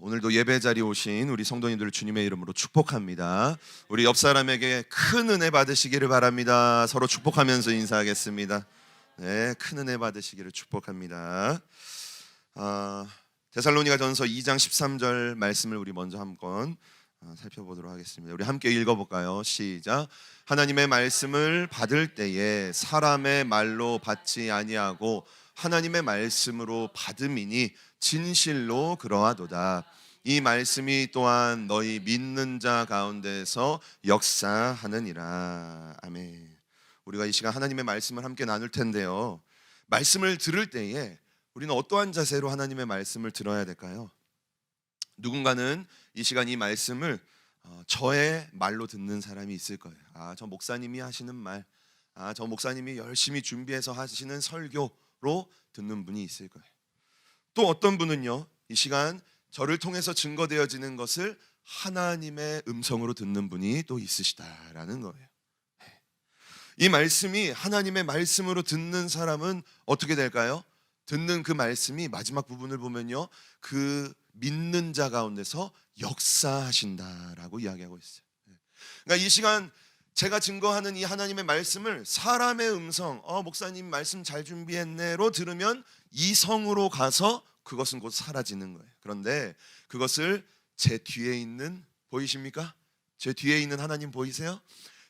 오늘도 예배 자리에 오신 우리 성도님들을 주님의 이름으로 축복합니다. 우리 옆 사람에게 큰 은혜 받으시기를 바랍니다. 서로 축복하면서 인사하겠습니다. 네, 큰 은혜 받으시기를 축복합니다. 데살로니가전서 2장 13절 말씀을 우리 먼저 한번 살펴보도록 하겠습니다. 우리 함께 읽어볼까요? 시작. 하나님의 말씀을 받을 때에 사람의 말로 받지 아니하고 하나님의 말씀으로 받음이니 진실로 그러하도다. 이 말씀이 또한 너희 믿는 자 가운데서 역사하느니라. 아멘. 우리가 이 시간 하나님의 말씀을 함께 나눌 텐데요, 말씀을 들을 때에 우리는 어떠한 자세로 하나님의 말씀을 들어야 될까요? 누군가는 이 시간 이 말씀을 저의 말로 듣는 사람이 있을 거예요. 저 목사님이 하시는 말, 저 목사님이 열심히 준비해서 하시는 설교로 듣는 분이 있을 거예요. 또 어떤 분은요, 이 시간 저를 통해서 증거되어지는 것을 하나님의 음성으로 듣는 분이 또 있으시다라는 거예요. 이 말씀이 하나님의 말씀으로 듣는 사람은 어떻게 될까요? 듣는 그 말씀이 마지막 부분을 보면요, 그 믿는 자 가운데서 역사하신다라고 이야기하고 있어요. 그러니까 이 시간 제가 증거하는 이 하나님의 말씀을 사람의 음성, 목사님 말씀 잘 준비했네로 들으면 이성으로 가서 그것은 곧 사라지는 거예요. 그런데 그것을 제 뒤에 있는, 보이십니까? 제 뒤에 있는 하나님 보이세요?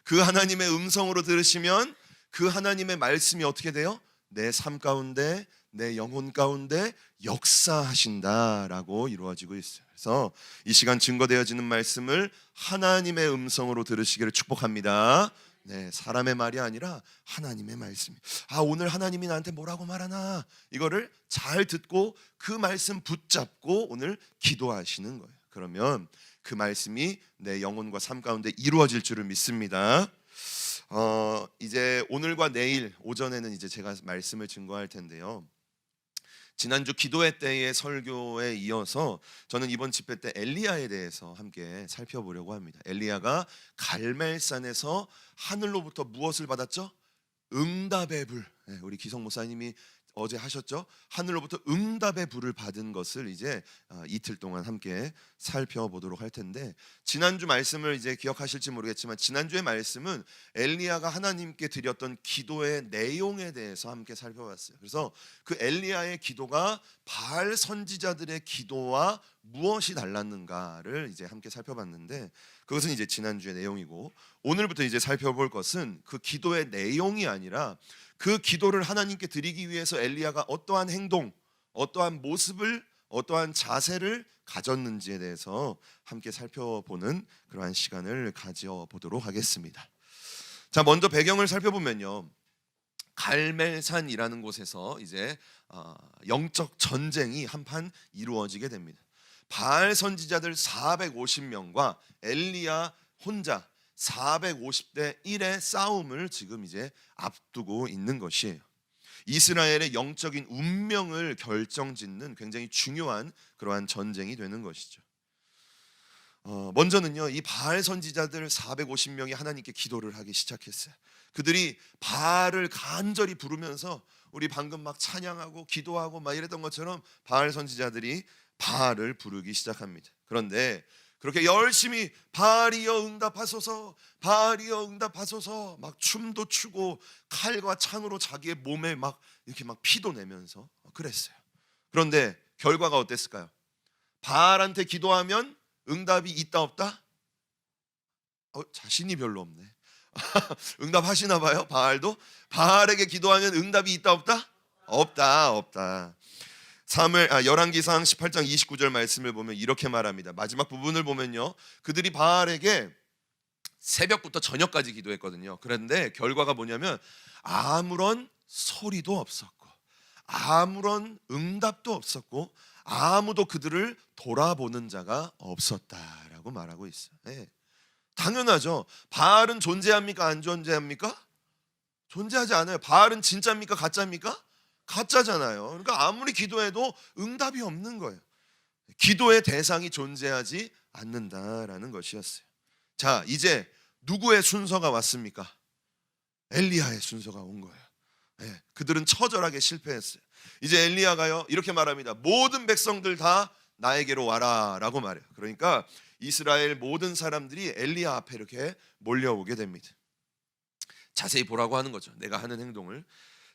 그 하나님의 음성으로 들으시면 그 하나님의 말씀이 어떻게 돼요? 내 삶 가운데, 내 영혼 가운데 역사하신다라고 이루어지고 있어요. 그래서 이 시간 증거되어지는 말씀을 하나님의 음성으로 들으시기를 축복합니다. 네, 사람의 말이 아니라 하나님의 말씀. 오늘 하나님이 나한테 뭐라고 말하나, 이거를 잘 듣고 그 말씀 붙잡고 오늘 기도하시는 거예요. 그러면 그 말씀이 내 영혼과 삶 가운데 이루어질 줄을 믿습니다. 이제 오늘과 내일 오전에는 이제 제가 말씀을 증거할 텐데요, 지난주 기도회 때의 설교에 이어서 저는 이번 집회 때 엘리야에 대해서 함께 살펴보려고 합니다. 엘리야가 갈멜산에서 하늘로부터 무엇을 받았죠? 응답의 불. 우리 기성 목사님이 어제 하셨죠? 하늘로부터 응답의 불을 받은 것을 이제 이틀 동안 함께 살펴보도록 할 텐데, 지난주 말씀을 이제 기억하실지 모르겠지만 지난주의 말씀은 엘리야가 하나님께 드렸던 기도의 내용에 대해서 함께 살펴봤어요. 그래서 그 엘리야의 기도가 바알 선지자들의 기도와 무엇이 달랐는가를 이제 함께 살펴봤는데, 그것은 이제 지난주의 내용이고, 오늘부터 이제 살펴볼 것은 그 기도의 내용이 아니라 그 기도를 하나님께 드리기 위해서 엘리야가 어떠한 행동, 어떠한 모습을, 어떠한 자세를 가졌는지에 대해서 함께 살펴보는 그러한 시간을 가져보도록 하겠습니다. 자, 먼저 배경을 살펴보면요, 갈멜산이라는 곳에서 이제 영적 전쟁이 한판 이루어지게 됩니다. 바알 선지자들 450명과 엘리야 혼자 450대 1의 싸움을 지금 이제 앞두고 있는 것이에요. 이스라엘의 영적인 운명을 결정짓는 굉장히 중요한 그러한 전쟁이 되는 것이죠. 먼저는요, 이 바알 선지자들 450명이 하나님께 기도를 하기 시작했어요. 그들이 바알을 간절히 부르면서 우리 방금 막 찬양하고 기도하고 막 이랬던 것처럼 바알 선지자들이 바알을 부르기 시작합니다. 그런데 그렇게 열심히 바알이여 응답하소서, 바알이여 응답하소서 막 춤도 추고 칼과 창으로 자기의 몸에 막 이렇게 막 피도 내면서 그랬어요. 그런데 결과가 어땠을까요? 바알한테 기도하면 응답이 있다 없다? 자신이 별로 없네. 응답하시나 봐요. 바알도 바알에게 기도하면 응답이 있다 없다? 없다. 열왕기상 18장 29절 말씀을 보면 이렇게 말합니다. 마지막 부분을 보면요, 그들이 바알에게 새벽부터 저녁까지 기도했거든요. 그런데 결과가 뭐냐면 아무런 소리도 없었고 아무런 응답도 없었고 아무도 그들을 돌아보는 자가 없었다라고 말하고 있어요. 네. 당연하죠. 바알은 존재합니까? 안 존재합니까? 존재하지 않아요. 바알은 진짜입니까? 가짜입니까? 가짜잖아요. 그러니까 아무리 기도해도 응답이 없는 거예요. 기도의 대상이 존재하지 않는다라는 것이었어요. 자, 이제 누구의 순서가 왔습니까? 엘리야의 순서가 온 거예요. 그들은 처절하게 실패했어요. 이제 엘리야가요 이렇게 말합니다. 모든 백성들 다 나에게로 와라라고 말해요. 그러니까 이스라엘 모든 사람들이 엘리야 앞에 이렇게 몰려오게 됩니다. 자세히 보라고 하는 거죠. 내가 하는 행동을.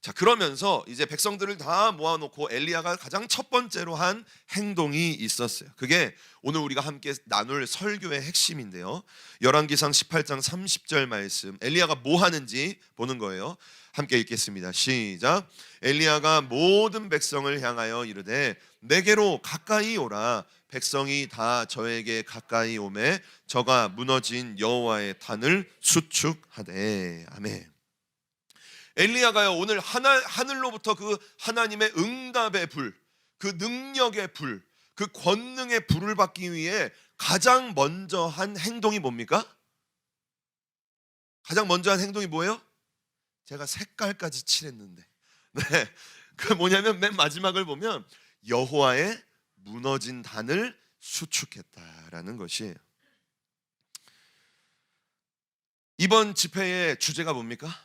자, 그러면서 이제 백성들을 다 모아놓고 엘리야가 가장 첫 번째로 한 행동이 있었어요. 그게 오늘 우리가 함께 나눌 설교의 핵심인데요. 열왕기상 18장 30절 말씀, 엘리야가 뭐 하는지 보는 거예요. 함께 읽겠습니다. 시작. 엘리야가 모든 백성을 향하여 이르되 내게로 가까이 오라. 백성이 다 저에게 가까이 오매 저가 무너진 여호와의 단을 수축하되. 아멘. 엘리야가요, 오늘 하늘로부터 그 하나님의 응답의 불, 그 능력의 불, 그 권능의 불을 받기 위해 가장 먼저 한 행동이 뭡니까? 가장 먼저 한 행동이 뭐예요? 제가 색깔까지 칠했는데, 네, 그 뭐냐면 맨 마지막을 보면 여호와의 무너진 단을 수축했다라는 것이에요. 이번 집회의 주제가 뭡니까?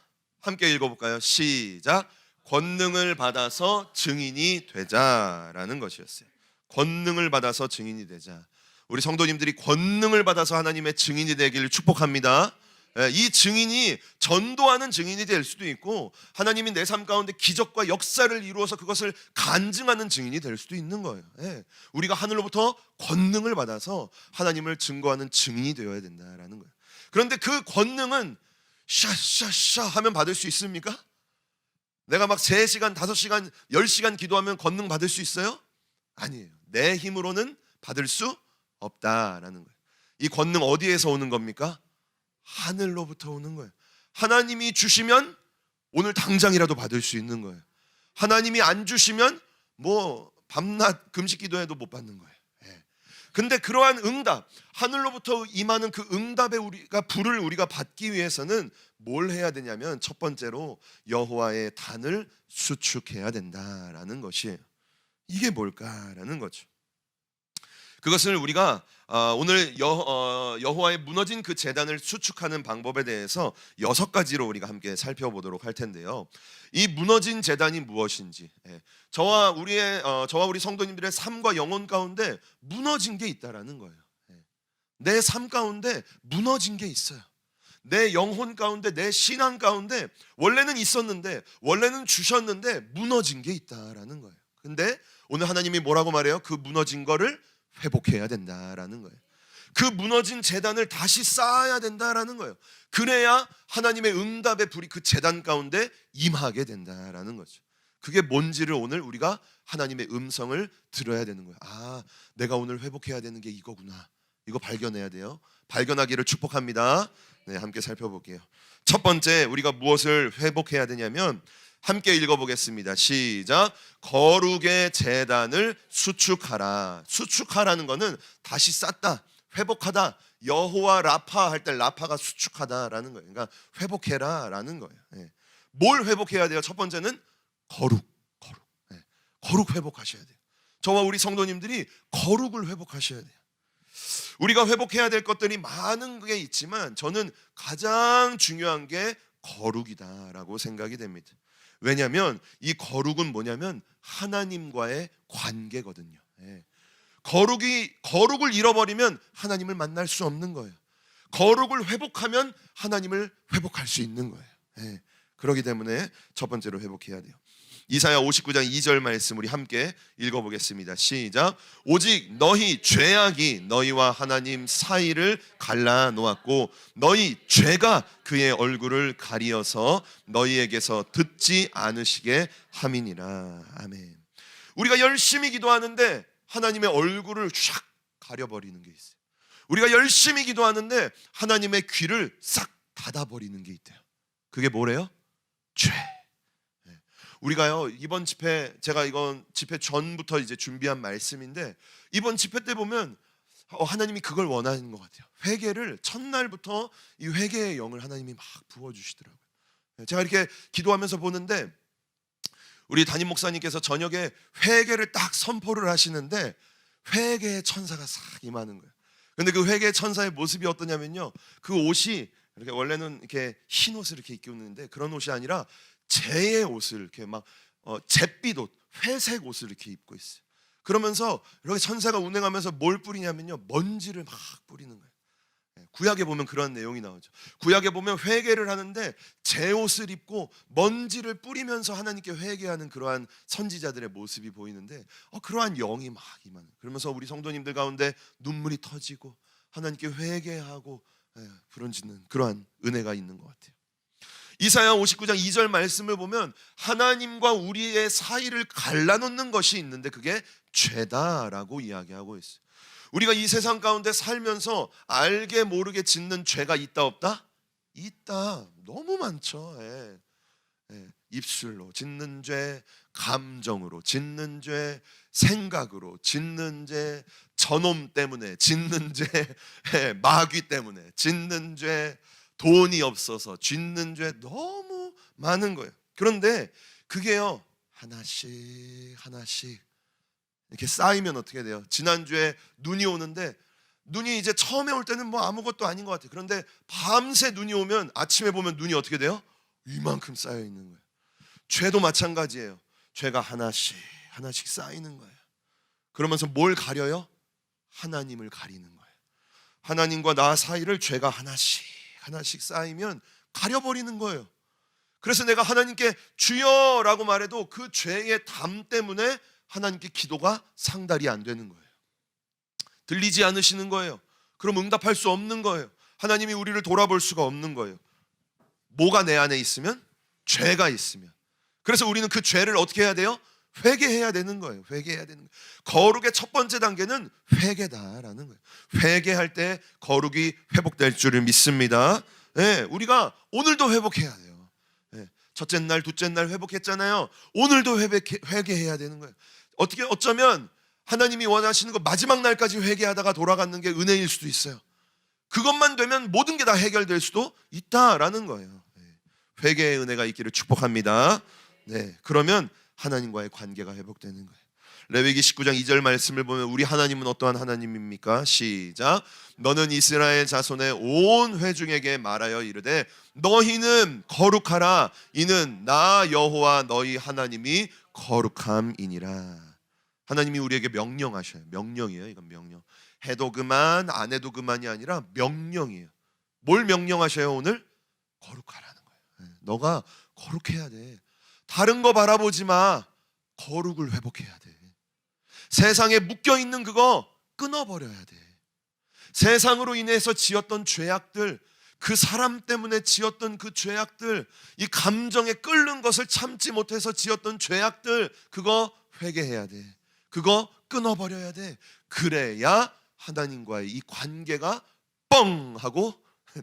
함께 읽어볼까요? 시작. 권능을 받아서 증인이 되자라는 것이었어요. 권능을 받아서 증인이 되자. 우리 성도님들이 권능을 받아서 하나님의 증인이 되기를 축복합니다. 이 증인이 전도하는 증인이 될 수도 있고, 하나님이 내 삶 가운데 기적과 역사를 이루어서 그것을 간증하는 증인이 될 수도 있는 거예요. 우리가 하늘로부터 권능을 받아서 하나님을 증거하는 증인이 되어야 된다라는 거예요. 그런데 그 권능은 샤샤샤 하면 받을 수 있습니까? 내가 막 3시간, 5시간, 10시간 기도하면 권능 받을 수 있어요? 아니에요. 내 힘으로는 받을 수 없다라는 거예요. 이 권능 어디에서 오는 겁니까? 하늘로부터 오는 거예요. 하나님이 주시면 오늘 당장이라도 받을 수 있는 거예요. 하나님이 안 주시면 뭐 밤낮 금식 기도해도 못 받는 거예요. 근데 그러한 응답, 하늘로부터 임하는 그 응답의 불을 우리가 받기 위해서는 뭘 해야 되냐면, 첫 번째로 여호와의 단을 수축해야 된다라는 것이에요. 이게 뭘까라는 거죠. 그것을 우리가 오늘 여호와의 무너진 그 제단을 수축하는 방법에 대해서 6가지로 우리가 함께 살펴보도록 할 텐데요. 이 무너진 제단이 무엇인지, 저와 우리 성도님들의 삶과 영혼 가운데 무너진 게 있다라는 거예요. 내 삶 가운데 무너진 게 있어요. 내 영혼 가운데, 내 신앙 가운데 원래는 있었는데, 원래는 주셨는데 무너진 게 있다라는 거예요. 근데 오늘 하나님이 뭐라고 말해요? 그 무너진 거를 회복해야 된다라는 거예요. 그 무너진 제단을 다시 쌓아야 된다라는 거예요. 그래야 하나님의 응답의 불이 그 제단 가운데 임하게 된다라는 거죠. 그게 뭔지를 오늘 우리가 하나님의 음성을 들어야 되는 거예요. 아, 내가 오늘 회복해야 되는 게 이거구나. 이거 발견해야 돼요. 발견하기를 축복합니다. 네, 함께 살펴볼게요. 첫 번째, 우리가 무엇을 회복해야 되냐면, 함께 읽어보겠습니다. 시작. 거룩의 제단을 수축하라. 수축하라는 것은 다시 쌓다, 회복하다. 여호와 라파 할 때 라파가 수축하다라는 거예요. 그러니까 회복해라라는 거예요. 뭘 회복해야 돼요? 첫 번째는 거룩. 거룩 회복하셔야 돼요. 저와 우리 성도님들이 거룩을 회복하셔야 돼요. 우리가 회복해야 될 것들이 많은 게 있지만 저는 가장 중요한 게 거룩이다라고 생각이 됩니다. 왜냐하면 이 거룩은 뭐냐면 하나님과의 관계거든요. 거룩을 잃어버리면 하나님을 만날 수 없는 거예요. 거룩을 회복하면 하나님을 회복할 수 있는 거예요. 그렇기 때문에 첫 번째로 회복해야 돼요. 이사야 59장 2절 말씀 우리 함께 읽어보겠습니다. 시작. 오직 너희 죄악이 너희와 하나님 사이를 갈라놓았고 너희 죄가 그의 얼굴을 가리어서 너희에게서 듣지 않으시게 함이니라. 아멘. 우리가 열심히 기도하는데 하나님의 얼굴을 샥 가려버리는 게 있어요. 우리가 열심히 기도하는데 하나님의 귀를 싹 닫아버리는 게 있대요. 그게 뭐래요? 죄. 우리가요, 이번 집회, 제가 이건 집회 전부터 이제 준비한 말씀인데, 이번 집회 때 보면 하나님이 그걸 원하는 것 같아요. 회개를, 첫날부터 이 회개의 영을 하나님이 막 부어주시더라고요. 제가 이렇게 기도하면서 보는데 우리 담임 목사님께서 저녁에 회개를 딱 선포를 하시는데 회개의 천사가 싹 임하는 거예요. 근데 그 회개의 천사의 모습이 어떠냐면요, 그 옷이 이렇게 원래는 이렇게 흰 옷을 이렇게 입고 있는데 그런 옷이 아니라 재의 옷을 이렇게 막 잿빛 옷, 회색 옷을 이렇게 입고 있어요. 그러면서 이렇게 천사가 운행하면서 뭘 뿌리냐면요, 먼지를 막 뿌리는 거예요. 구약에 보면 그런 내용이 나오죠. 구약에 보면 회개를 하는데 제 옷을 입고 먼지를 뿌리면서 하나님께 회개하는 그러한 선지자들의 모습이 보이는데, 그러한 영이 막 임하는, 그러면서 우리 성도님들 가운데 눈물이 터지고 하나님께 회개하고 부르짖는 그러한 은혜가 있는 것 같아요. 이사야 59장 2절 말씀을 보면 하나님과 우리의 사이를 갈라놓는 것이 있는데 그게 죄다라고 이야기하고 있어요. 우리가 이 세상 가운데 살면서 알게 모르게 짓는 죄가 있다 없다? 있다. 너무 많죠. 입술로 짓는 죄, 감정으로 짓는 죄, 생각으로 짓는 죄, 저놈 때문에 짓는 죄, 마귀 때문에 짓는 죄, 돈이 없어서 짓는 죄, 너무 많은 거예요. 그런데 그게요, 하나씩 하나씩 이렇게 쌓이면 어떻게 돼요? 지난주에 눈이 오는데, 눈이 이제 처음에 올 때는 뭐 아무것도 아닌 것 같아요. 그런데 밤새 눈이 오면 아침에 보면 눈이 어떻게 돼요? 이만큼 쌓여 있는 거예요. 죄도 마찬가지예요. 죄가 하나씩 하나씩 쌓이는 거예요. 그러면서 뭘 가려요? 하나님을 가리는 거예요. 하나님과 나 사이를 죄가 하나씩 하나씩 쌓이면 가려버리는 거예요. 그래서 내가 하나님께 주여라고 말해도 그 죄의 담 때문에 하나님께 기도가 상달이 안 되는 거예요. 들리지 않으시는 거예요. 그럼 응답할 수 없는 거예요. 하나님이 우리를 돌아볼 수가 없는 거예요. 뭐가 내 안에 있으면? 죄가 있으면. 그래서 우리는 그 죄를 어떻게 해야 돼요? 회개해야 되는 거예요. 회개해야 되는 거예요. 거룩의 첫 번째 단계는 회개다라는 거예요. 회개할 때 거룩이 회복될 줄을 믿습니다. 우리가 오늘도 회복해야 돼요. 첫째 날, 둘째 날 회복했잖아요. 오늘도 회개해야 되는 거예요. 어쩌면 하나님이 원하시는 거 마지막 날까지 회개하다가 돌아가는 게 은혜일 수도 있어요. 그것만 되면 모든 게 다 해결될 수도 있다라는 거예요. 회개의 은혜가 있기를 축복합니다. 그러면 하나님과의 관계가 회복되는 거예요. 레위기 19장 2절 말씀을 보면 우리 하나님은 어떠한 하나님입니까? 시작. 너는 이스라엘 자손의 온 회중에게 말하여 이르되 너희는 거룩하라. 이는 나 여호와 너희 하나님이 거룩함이니라. 하나님이 우리에게 명령하셔요. 명령이에요. 이건 명령. 해도 그만 안 해도 그만이 아니라 명령이에요. 뭘 명령하셔요 오늘? 거룩하라는 거예요. 너가 거룩해야 돼. 다른 거 바라보지 마. 거룩을 회복해야 돼. 세상에 묶여있는 그거 끊어버려야 돼. 세상으로 인해서 지었던 죄악들, 그 사람 때문에 지었던 그 죄악들, 이 감정에 끓는 것을 참지 못해서 지었던 죄악들, 그거 회개해야 돼. 그거 끊어버려야 돼. 그래야 하나님과의 이 관계가 뻥 하고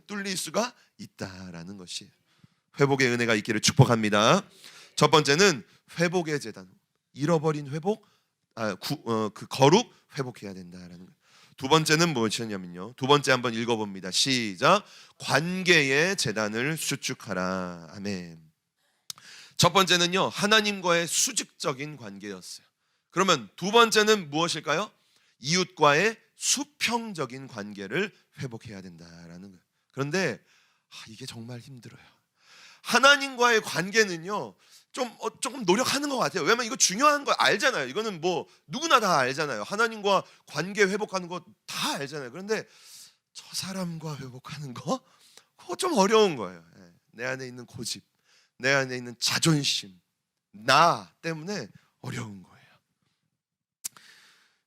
뚫릴 수가 있다라는 것이에요. 회복의 은혜가 있기를 축복합니다. 첫 번째는 회복의 재단, 잃어버린 회복, 그 거룩 회복해야 된다라는 거예요. 두 번째는 무엇이냐면요, 두 번째 한번 읽어봅니다. 시작. 관계의 재단을 수축하라. 아멘. 첫 번째는요, 하나님과의 수직적인 관계였어요. 그러면 두 번째는 무엇일까요? 이웃과의 수평적인 관계를 회복해야 된다라는 거예요. 그런데 이게 정말 힘들어요. 하나님과의 관계는요, 조금 노력하는 것 같아요. 왜냐면 이거 중요한 거 알잖아요. 이거는 뭐 누구나 다 알잖아요. 하나님과 관계 회복하는 거 다 알잖아요. 그런데 저 사람과 회복하는 거 그거 좀 어려운 거예요. 내 안에 있는 고집, 내 안에 있는 자존심, 나 때문에 어려운 거예요.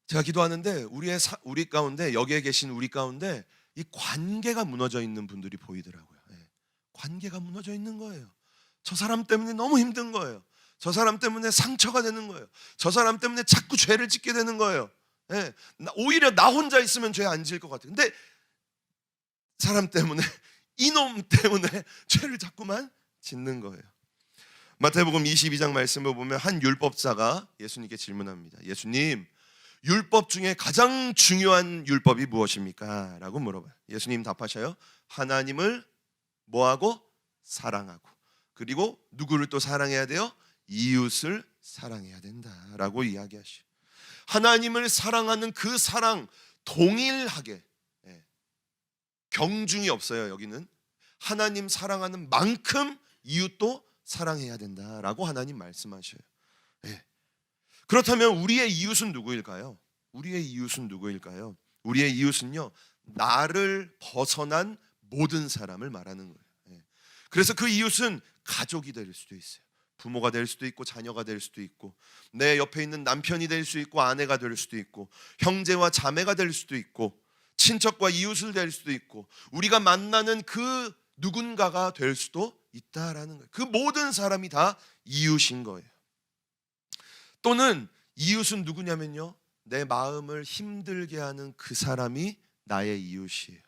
제가 기도하는데 우리 가운데, 여기에 계신 우리 가운데 이 관계가 무너져 있는 분들이 보이더라고요. 관계가 무너져 있는 거예요. 저 사람 때문에 너무 힘든 거예요. 저 사람 때문에 상처가 되는 거예요. 저 사람 때문에 자꾸 죄를 짓게 되는 거예요. 오히려 나 혼자 있으면 죄 안 지을 것 같아요. 근데 사람 때문에, 이놈 때문에 죄를 자꾸만 짓는 거예요. 마태복음 22장 말씀을 보면 한 율법사가 예수님께 질문합니다. 예수님, 율법 중에 가장 중요한 율법이 무엇입니까? 라고 물어봐요. 예수님 답하셔요. 하나님을 뭐하고? 사랑하고, 그리고 누구를 또 사랑해야 돼요? 이웃을 사랑해야 된다라고 이야기하시죠. 하나님을 사랑하는 그 사랑 동일하게, 경중이 없어요. 여기는 하나님 사랑하는 만큼 이웃도 사랑해야 된다라고 하나님 말씀하셔요. 그렇다면 우리의 이웃은 누구일까요? 우리의 이웃은 누구일까요? 우리의 이웃은요, 나를 벗어난 모든 사람을 말하는 거예요. 예. 그래서 그 이웃은 가족이 될 수도 있어요. 부모가 될 수도 있고 자녀가 될 수도 있고 내 옆에 있는 남편이 될 수 있고 아내가 될 수도 있고 형제와 자매가 될 수도 있고 친척과 이웃을 될 수도 있고 우리가 만나는 그 누군가가 될 수도 있다라는 거예요. 그 모든 사람이 다 이웃인 거예요. 또는 이웃은 누구냐면요, 내 마음을 힘들게 하는 그 사람이 나의 이웃이에요.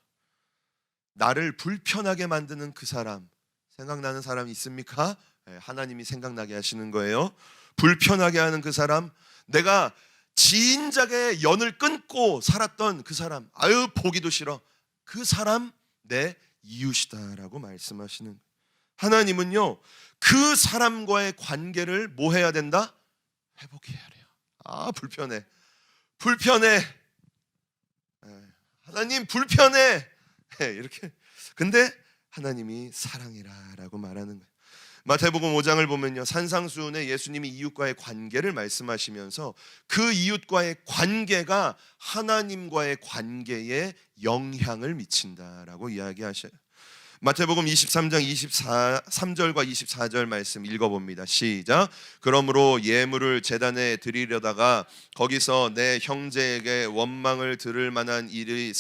나를 불편하게 만드는 그 사람, 생각나는 사람 있습니까? 하나님이 생각나게 하시는 거예요. 불편하게 하는 그 사람, 내가 진작에 연을 끊고 살았던 그 사람, 아유 보기도 싫어, 그 사람 내 이웃이다라고 말씀하시는. 하나님은요, 그 사람과의 관계를 뭐 해야 된다? 회복해야 해요. 아 불편해, 불편해, 하나님 불편해, 이렇게. 근데 하나님이 사랑이라라고 말하는 거예요. 마태복음 5장을 보면요, 산상수훈에 예수님이 이웃과의 관계를 말씀하시면서 그 이웃과의 관계가 하나님과의 관계에 영향을 미친다라고 이야기하셔요. 마태복음 23장 23절과 24절 말씀 읽어봅니다. 시작. 그러므로 예물을 제단에 드리려다가 거기서 내 형제에게 원망을 들을 만한 일이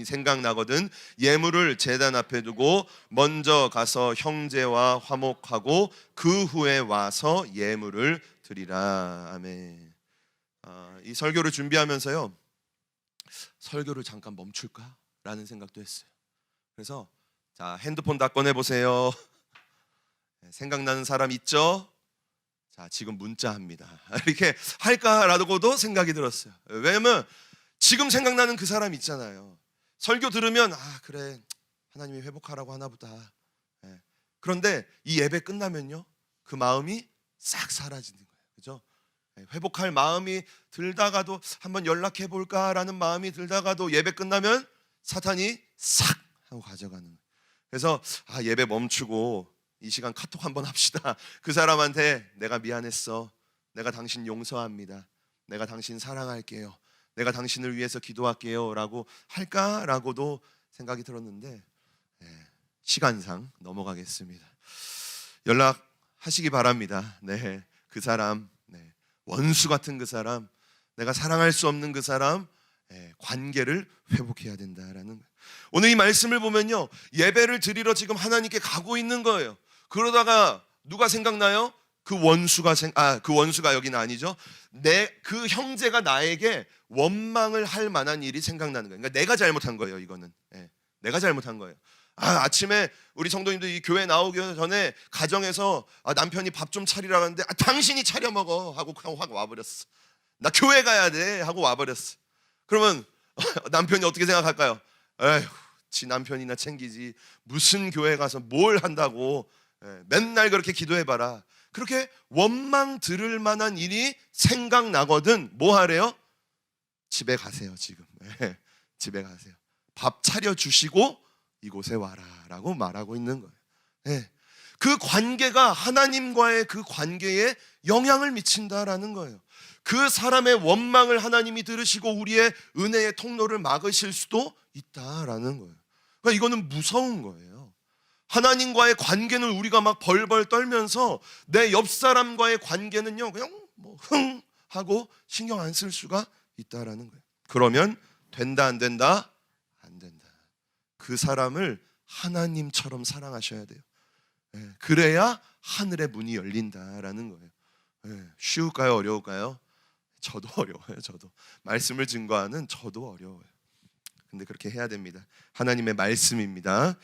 생각나거든 예물을 제단 앞에 두고 먼저 가서 형제와 화목하고 그 후에 와서 예물을 드리라. 아멘. 이 설교를 준비하면서요, 설교를 잠깐 멈출까라는 생각도 했어요. 그래서 자, 핸드폰 다 꺼내보세요. 생각나는 사람 있죠? 자, 지금 문자합니다. 이렇게 할까라고도 생각이 들었어요. 왜냐면 지금 생각나는 그 사람 있잖아요. 설교 들으면 아 그래, 하나님이 회복하라고 하나 보다. 그런데 이 예배 끝나면요, 그 마음이 싹 사라지는 거예요. 그죠? 회복할 마음이 들다가도 한번 연락해 볼까라는 마음이 들다가도 예배 끝나면 사탄이 싹 하고 가져가는 거예요. 그래서 예배 멈추고 이 시간 카톡 한번 합시다. 그 사람한테 내가 미안했어, 내가 당신 용서합니다, 내가 당신 사랑할게요, 내가 당신을 위해서 기도할게요 라고 할까라고도 생각이 들었는데 시간상 넘어가겠습니다. 연락하시기 바랍니다. 네, 그 사람, 원수 같은 그 사람, 내가 사랑할 수 없는 그 사람, 관계를 회복해야 된다라는 거예요. 오늘 이 말씀을 보면요, 예배를 드리러 지금 하나님께 가고 있는 거예요. 그러다가 누가 생각나요? 그 원수가 여기는 아니죠. 그 형제가 나에게 원망을 할 만한 일이 생각나는 거예요. 그러니까 내가 잘못한 거예요. 이거는 내가 잘못한 거예요. 아침에 우리 성도님들 이 교회 나오기 전에 가정에서 남편이 밥 좀 차리라 하는데 당신이 차려 먹어 하고 그냥 확 와버렸어. 나 교회 가야 돼 하고 와버렸어. 그러면 남편이 어떻게 생각할까요? 에휴, 지 남편이나 챙기지 무슨 교회 가서 뭘 한다고, 맨날 그렇게 기도해봐라. 그렇게 원망 들을 만한 일이 생각나거든 뭐 하래요? 집에 가세요. 지금 집에 가세요. 밥 차려주시고 이곳에 와라 라고 말하고 있는 거예요. 그 관계가 하나님과의 그 관계에 영향을 미친다라는 거예요. 그 사람의 원망을 하나님이 들으시고 우리의 은혜의 통로를 막으실 수도 있다라는 거예요. 그러니까 이거는 무서운 거예요. 하나님과의 관계는 우리가 막 벌벌 떨면서 내 옆 사람과의 관계는요 그냥 뭐 하고 신경 안 쓸 수가 있다라는 거예요. 그러면 된다 안 된다? 안 된다. 그 사람을 하나님처럼 사랑하셔야 돼요. 그래야 하늘의 문이 열린다라는 거예요. 쉬울까요? 어려울까요? 저도 어려워요. 저도 말씀을 증거하는 저도 어려워요. 근데 그렇게 해야 됩니다. 하나님의 말씀입니다.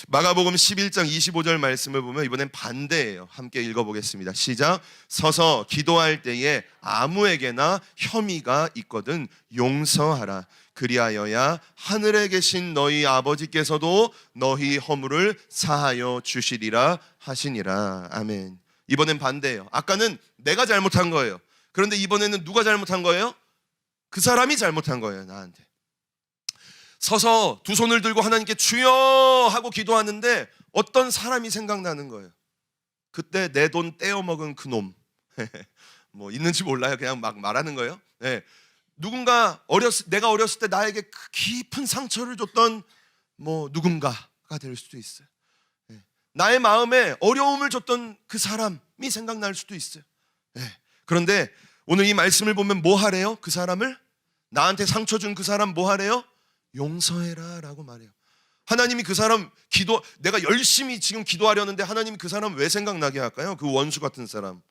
마가복음 11장 25절 말씀을 보면 이번엔 반대예요. 함께 읽어보겠습니다. 시작. 서서 기도할 때에 아무에게나 혐의가 있거든 용서하라. 그리하여야 하늘에 계신 너희 아버지께서도 너희 허물을 사하여 주시리라 하시니라. 아멘. 이번엔 반대예요. 아까는 내가 잘못한 거예요. 그런데 이번에는 누가 잘못한 거예요? 그 사람이 잘못한 거예요. 나한테. 서서 두 손을 들고 하나님께 주여 하고 기도하는데 어떤 사람이 생각나는 거예요. 그때 내 돈 떼어먹은 그놈 뭐 있는지 몰라요. 그냥 막 말하는 거예요. 예. 누군가 내가 어렸을 때 나에게 그 깊은 상처를 줬던 뭐 누군가가 될 수도 있어요. 예. 나의 마음에 어려움을 줬던 그 사람이 생각날 수도 있어요. 예. 그런데 오늘 이 말씀을 보면 뭐 하래요? 그 사람을, 나한테 상처 준 그 사람 뭐 하래요? 용서해라 라고 말해요. 하나님이 그 사람 내가 열심히 지금 기도하려는데 하나님이 그 사람 왜 생각나게 할까요? 그 원수 같은 사람.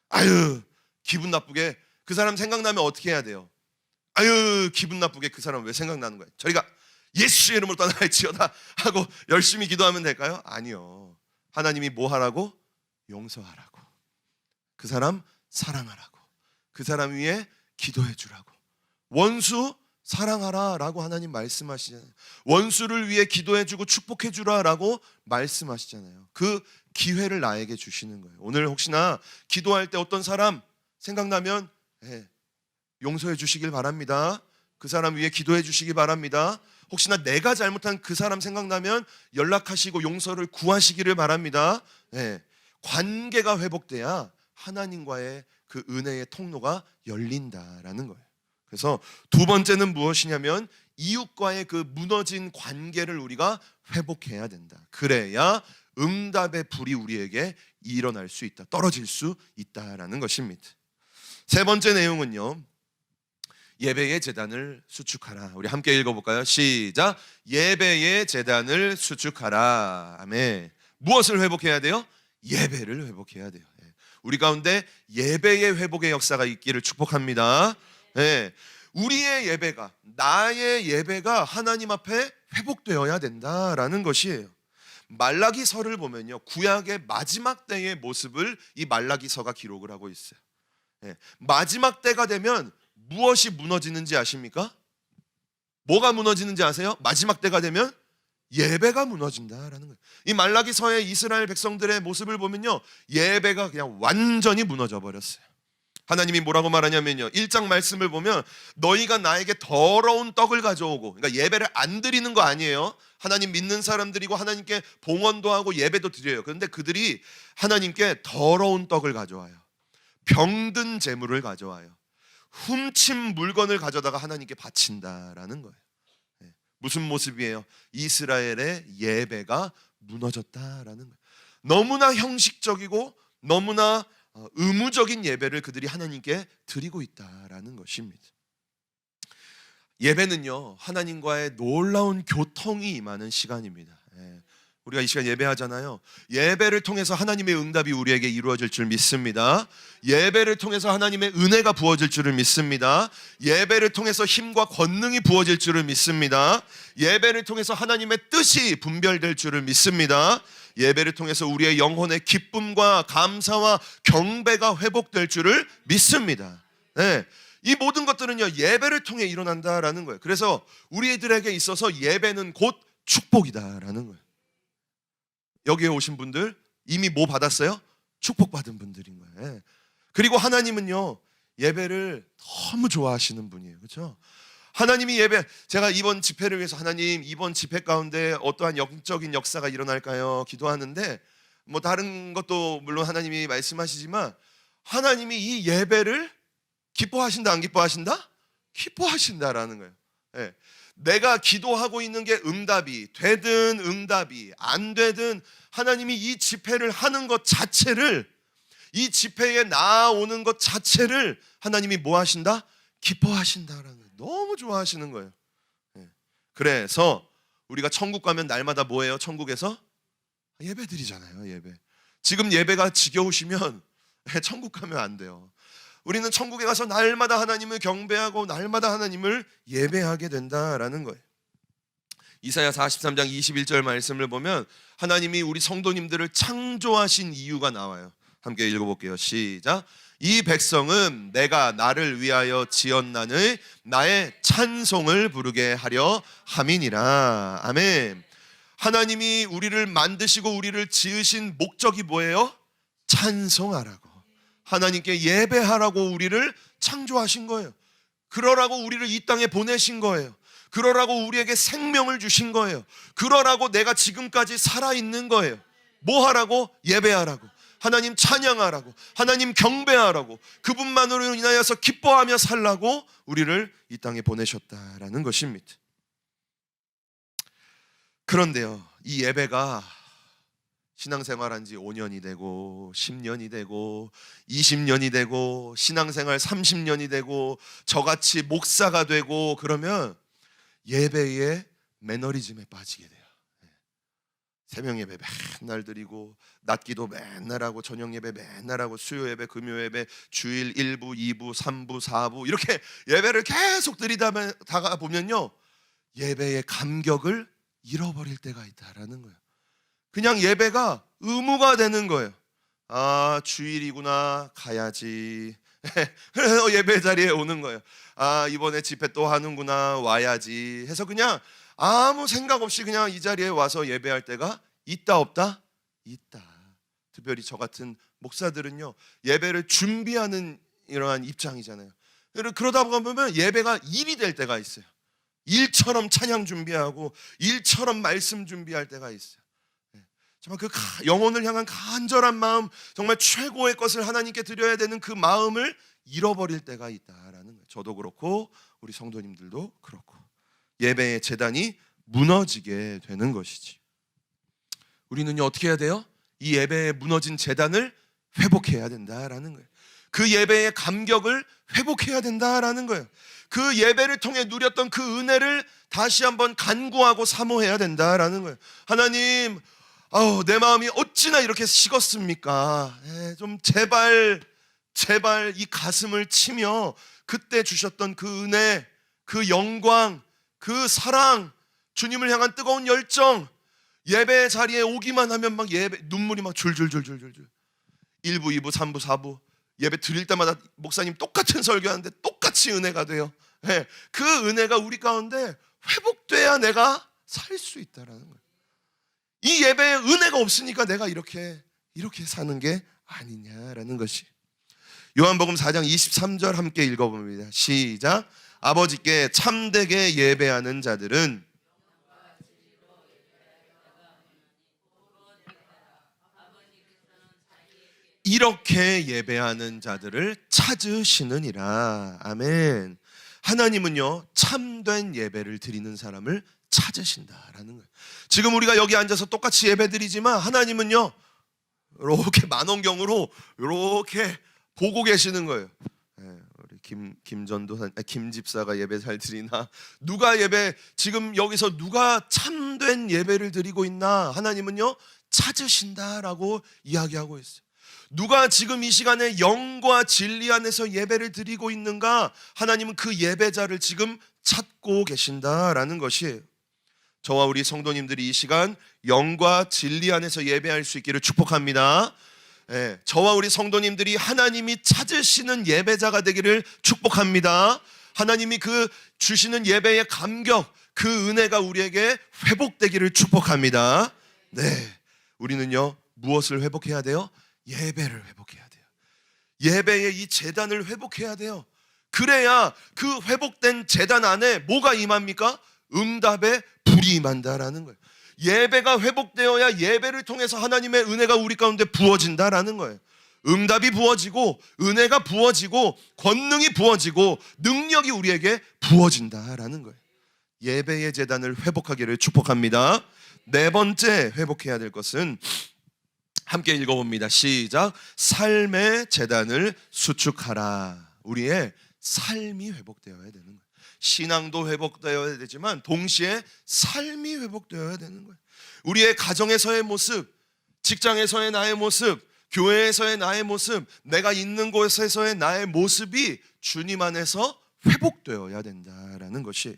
아유, 기분 나쁘게. 그 사람 생각나면 어떻게 해야 돼요? 아유, 기분 나쁘게 그 사람 왜 생각나는 거예요? 저희가 예수의 이름으로 떠나갈지어다 하고 열심히 기도하면 될까요? 아니요. 하나님이 뭐 하라고? 용서하라고. 그 사람 사랑하라고. 그 사람 위에 기도해 주라고. 원수 사랑하라 라고 하나님 말씀하시잖아요. 원수를 위해 기도해 주고 축복해 주라 라고 말씀하시잖아요. 그 기회를 나에게 주시는 거예요. 오늘 혹시나 기도할 때 어떤 사람 생각나면 용서해 주시길 바랍니다. 그 사람 위해 기도해 주시기 바랍니다. 혹시나 내가 잘못한 그 사람 생각나면 연락하시고 용서를 구하시기를 바랍니다. 관계가 회복돼야 하나님과의 그 은혜의 통로가 열린다라는 거예요. 그래서 두 번째는 무엇이냐면 이웃과의 그 무너진 관계를 우리가 회복해야 된다. 그래야 응답의 불이 우리에게 일어날 수 있다. 떨어질 수 있다라는 것입니다. 세 번째 내용은요, 예배의 제단을 수축하라. 우리 함께 읽어볼까요? 시작. 예배의 제단을 수축하라. 아멘. 무엇을 회복해야 돼요? 예배를 회복해야 돼요. 우리 가운데 예배의 회복의 역사가 있기를 축복합니다. 우리의 예배가, 나의 예배가 하나님 앞에 회복되어야 된다라는 것이에요. 말라기서를 보면요, 구약의 마지막 때의 모습을 이 말라기서가 기록을 하고 있어요. 마지막 때가 되면 무엇이 무너지는지 아십니까? 뭐가 무너지는지 아세요? 마지막 때가 되면 예배가 무너진다라는 거예요. 이 말라기서의 이스라엘 백성들의 모습을 보면요, 예배가 그냥 완전히 무너져 버렸어요. 하나님이 뭐라고 말하냐면요, 1장 말씀을 보면 너희가 나에게 더러운 떡을 가져오고, 그러니까 예배를 안 드리는 거 아니에요. 하나님 믿는 사람들이고 하나님께 봉헌도 하고 예배도 드려요. 그런데 그들이 하나님께 더러운 떡을 가져와요. 병든 재물을 가져와요. 훔친 물건을 가져다가 하나님께 바친다라는 거예요. 무슨 모습이에요? 이스라엘의 예배가 무너졌다라는 거예요. 너무나 형식적이고 너무나 의무적인 예배를 그들이 하나님께 드리고 있다라는 것입니다. 예배는요, 하나님과의 놀라운 교통이 임하는 시간입니다. 우리가 이 시간 예배하잖아요. 예배를 통해서 하나님의 응답이 우리에게 이루어질 줄 믿습니다. 예배를 통해서 하나님의 은혜가 부어질 줄을 믿습니다. 예배를 통해서 힘과 권능이 부어질 줄을 믿습니다. 예배를 통해서 하나님의 뜻이 분별될 줄을 믿습니다. 예배를 통해서 우리의 영혼의 기쁨과 감사와 경배가 회복될 줄을 믿습니다. 이 모든 것들은요, 예배를 통해 일어난다라는 거예요. 그래서 우리들에게 있어서 예배는 곧 축복이다라는 거예요. 여기에 오신 분들 이미 뭐 받았어요? 축복받은 분들인 거예요. 그리고 하나님은요, 예배를 너무 좋아하시는 분이에요. 그렇죠? 하나님이 제가 이번 집회를 위해서 하나님 이번 집회 가운데 어떠한 영적인 역사가 일어날까요? 기도하는데 뭐 다른 것도 물론 하나님이 말씀하시지만 하나님이 이 예배를 기뻐하신다 안 기뻐하신다? 기뻐하신다라는 거예요. 내가 기도하고 있는 게 응답이 되든 응답이 안 되든 하나님이 이 집회를 하는 것 자체를, 이 집회에 나아오는 것 자체를 하나님이 뭐 하신다? 기뻐하신다라는 거예요. 너무 좋아하시는 거예요. 그래서 우리가 천국 가면 날마다 뭐예요? 천국에서 예배 드리잖아요. 예배. 지금 예배가 지겨우시면 천국 가면 안 돼요. 우리는 천국에 가서 날마다 하나님을 경배하고 날마다 하나님을 예배하게 된다라는 거예요. 이사야 43장 21절 말씀을 보면 하나님이 우리 성도님들을 창조하신 이유가 나와요. 함께 읽어볼게요. 시작. 이 백성은 내가 나를 위하여 지었나니 나의 찬송을 부르게 하려 함이니라. 아멘. 하나님이 우리를 만드시고 우리를 지으신 목적이 뭐예요? 찬송하라고, 하나님께 예배하라고 우리를 창조하신 거예요. 그러라고 우리를 이 땅에 보내신 거예요. 그러라고 우리에게 생명을 주신 거예요. 그러라고 내가 지금까지 살아있는 거예요. 뭐 하라고? 예배하라고. 하나님 찬양하라고, 하나님 경배하라고, 그분만으로 인하여서 기뻐하며 살라고 우리를 이 땅에 보내셨다라는 것입니다. 그런데요, 이 예배가 신앙생활한 지 5년이 되고 10년이 되고 20년이 되고 신앙생활 30년이 되고 저같이 목사가 되고 그러면 예배의 매너리즘에 빠지게 돼요. 새벽 예배 맨날 드리고 낮 기도 맨날 하고 저녁 예배 맨날 하고 수요 예배, 금요 예배, 주일 1부, 2부, 3부, 4부 이렇게 예배를 계속 드리다가 보면요, 예배의 감격을 잃어버릴 때가 있다라는 거예요. 그냥 예배가 의무가 되는 거예요. 아, 주일이구나, 가야지. 그래서 예배 자리에 오는 거예요. 아, 이번에 집회 또 하는구나, 와야지 해서 그냥 아무 생각 없이 그냥 이 자리에 와서 예배할 때가 있다 없다? 있다. 특별히 저 같은 목사들은요, 예배를 준비하는 이러한 입장이잖아요. 그러다 보면 예배가 일이 될 때가 있어요. 일처럼 찬양 준비하고 일처럼 말씀 준비할 때가 있어요. 정말 그 영혼을 향한 간절한 마음, 정말 최고의 것을 하나님께 드려야 되는 그 마음을 잃어버릴 때가 있다라는 거예요. 저도 그렇고 우리 성도님들도 그렇고 예배의 제단이 무너지게 되는 것이지. 우리는요, 어떻게 해야 돼요? 이 예배의 무너진 제단을 회복해야 된다라는 거예요. 그 예배의 감격을 회복해야 된다라는 거예요. 그 예배를 통해 누렸던 그 은혜를 다시 한번 간구하고 사모해야 된다라는 거예요. 하나님, 내 마음이 어찌나 이렇게 식었습니까? 좀 제발 이 가슴을 치며 그때 주셨던 그 은혜, 그 영광, 그 사랑, 주님을 향한 뜨거운 열정, 예배 자리에 오기만 하면 막 예배 눈물이 막 줄줄줄줄줄 1부, 2부, 3부, 4부 예배 드릴 때마다 목사님 똑같은 설교하는데 똑같이 은혜가 돼요. 그 은혜가 우리 가운데 회복돼야 내가 살 수 있다라는 거예요. 이 예배에 은혜가 없으니까 내가 이렇게 사는 게 아니냐라는 것이. 요한복음 4장 23절 함께 읽어봅니다. 시작. 아버지께 참되게 예배하는 자들은 이렇게 예배하는 자들을 찾으시느니라. 아멘. 하나님은요, 참된 예배를 드리는 사람을 찾으신다라는 거예요. 지금 우리가 여기 앉아서 똑같이 예배드리지만 하나님은요, 이렇게 만원경으로 이렇게 보고 계시는 거예요. 우리 김 집사가 예배 잘 드리나, 누가 예배 지금 여기서 누가 참된 예배를 드리고 있나, 하나님은요 찾으신다라고 이야기하고 있어요. 누가 지금 이 시간에 영과 진리 안에서 예배를 드리고 있는가, 하나님은 그 예배자를 지금 찾고 계신다라는 것이에요. 저와 우리 성도님들이 이 시간 영과 진리 안에서 예배할 수 있기를 축복합니다. 저와 우리 성도님들이 하나님이 찾으시는 예배자가 되기를 축복합니다. 하나님이 그 주시는 예배의 감격, 그 은혜가 우리에게 회복되기를 축복합니다. 우리는요, 무엇을 회복해야 돼요? 예배를 회복해야 돼요. 예배의 이 제단을 회복해야 돼요. 그래야 그 회복된 제단 안에 뭐가 임합니까? 응답의 불이 임한다라는 거예요. 예배가 회복되어야 예배를 통해서 하나님의 은혜가 우리 가운데 부어진다라는 거예요. 응답이 부어지고 은혜가 부어지고 권능이 부어지고 능력이 우리에게 부어진다라는 거예요. 예배의 제단을 회복하기를 축복합니다. 네 번째 회복해야 될 것은 함께 읽어봅니다. 시작. 삶의 제단을 수축하라. 우리의 삶이 회복되어야 되는 거예요. 신앙도 회복되어야 되지만 동시에 삶이 회복되어야 되는 거예요. 우리의 가정에서의 모습, 직장에서의 나의 모습, 교회에서의 나의 모습, 내가 있는 곳에서의 나의 모습이 주님 안에서 회복되어야 된다라는 것이에요.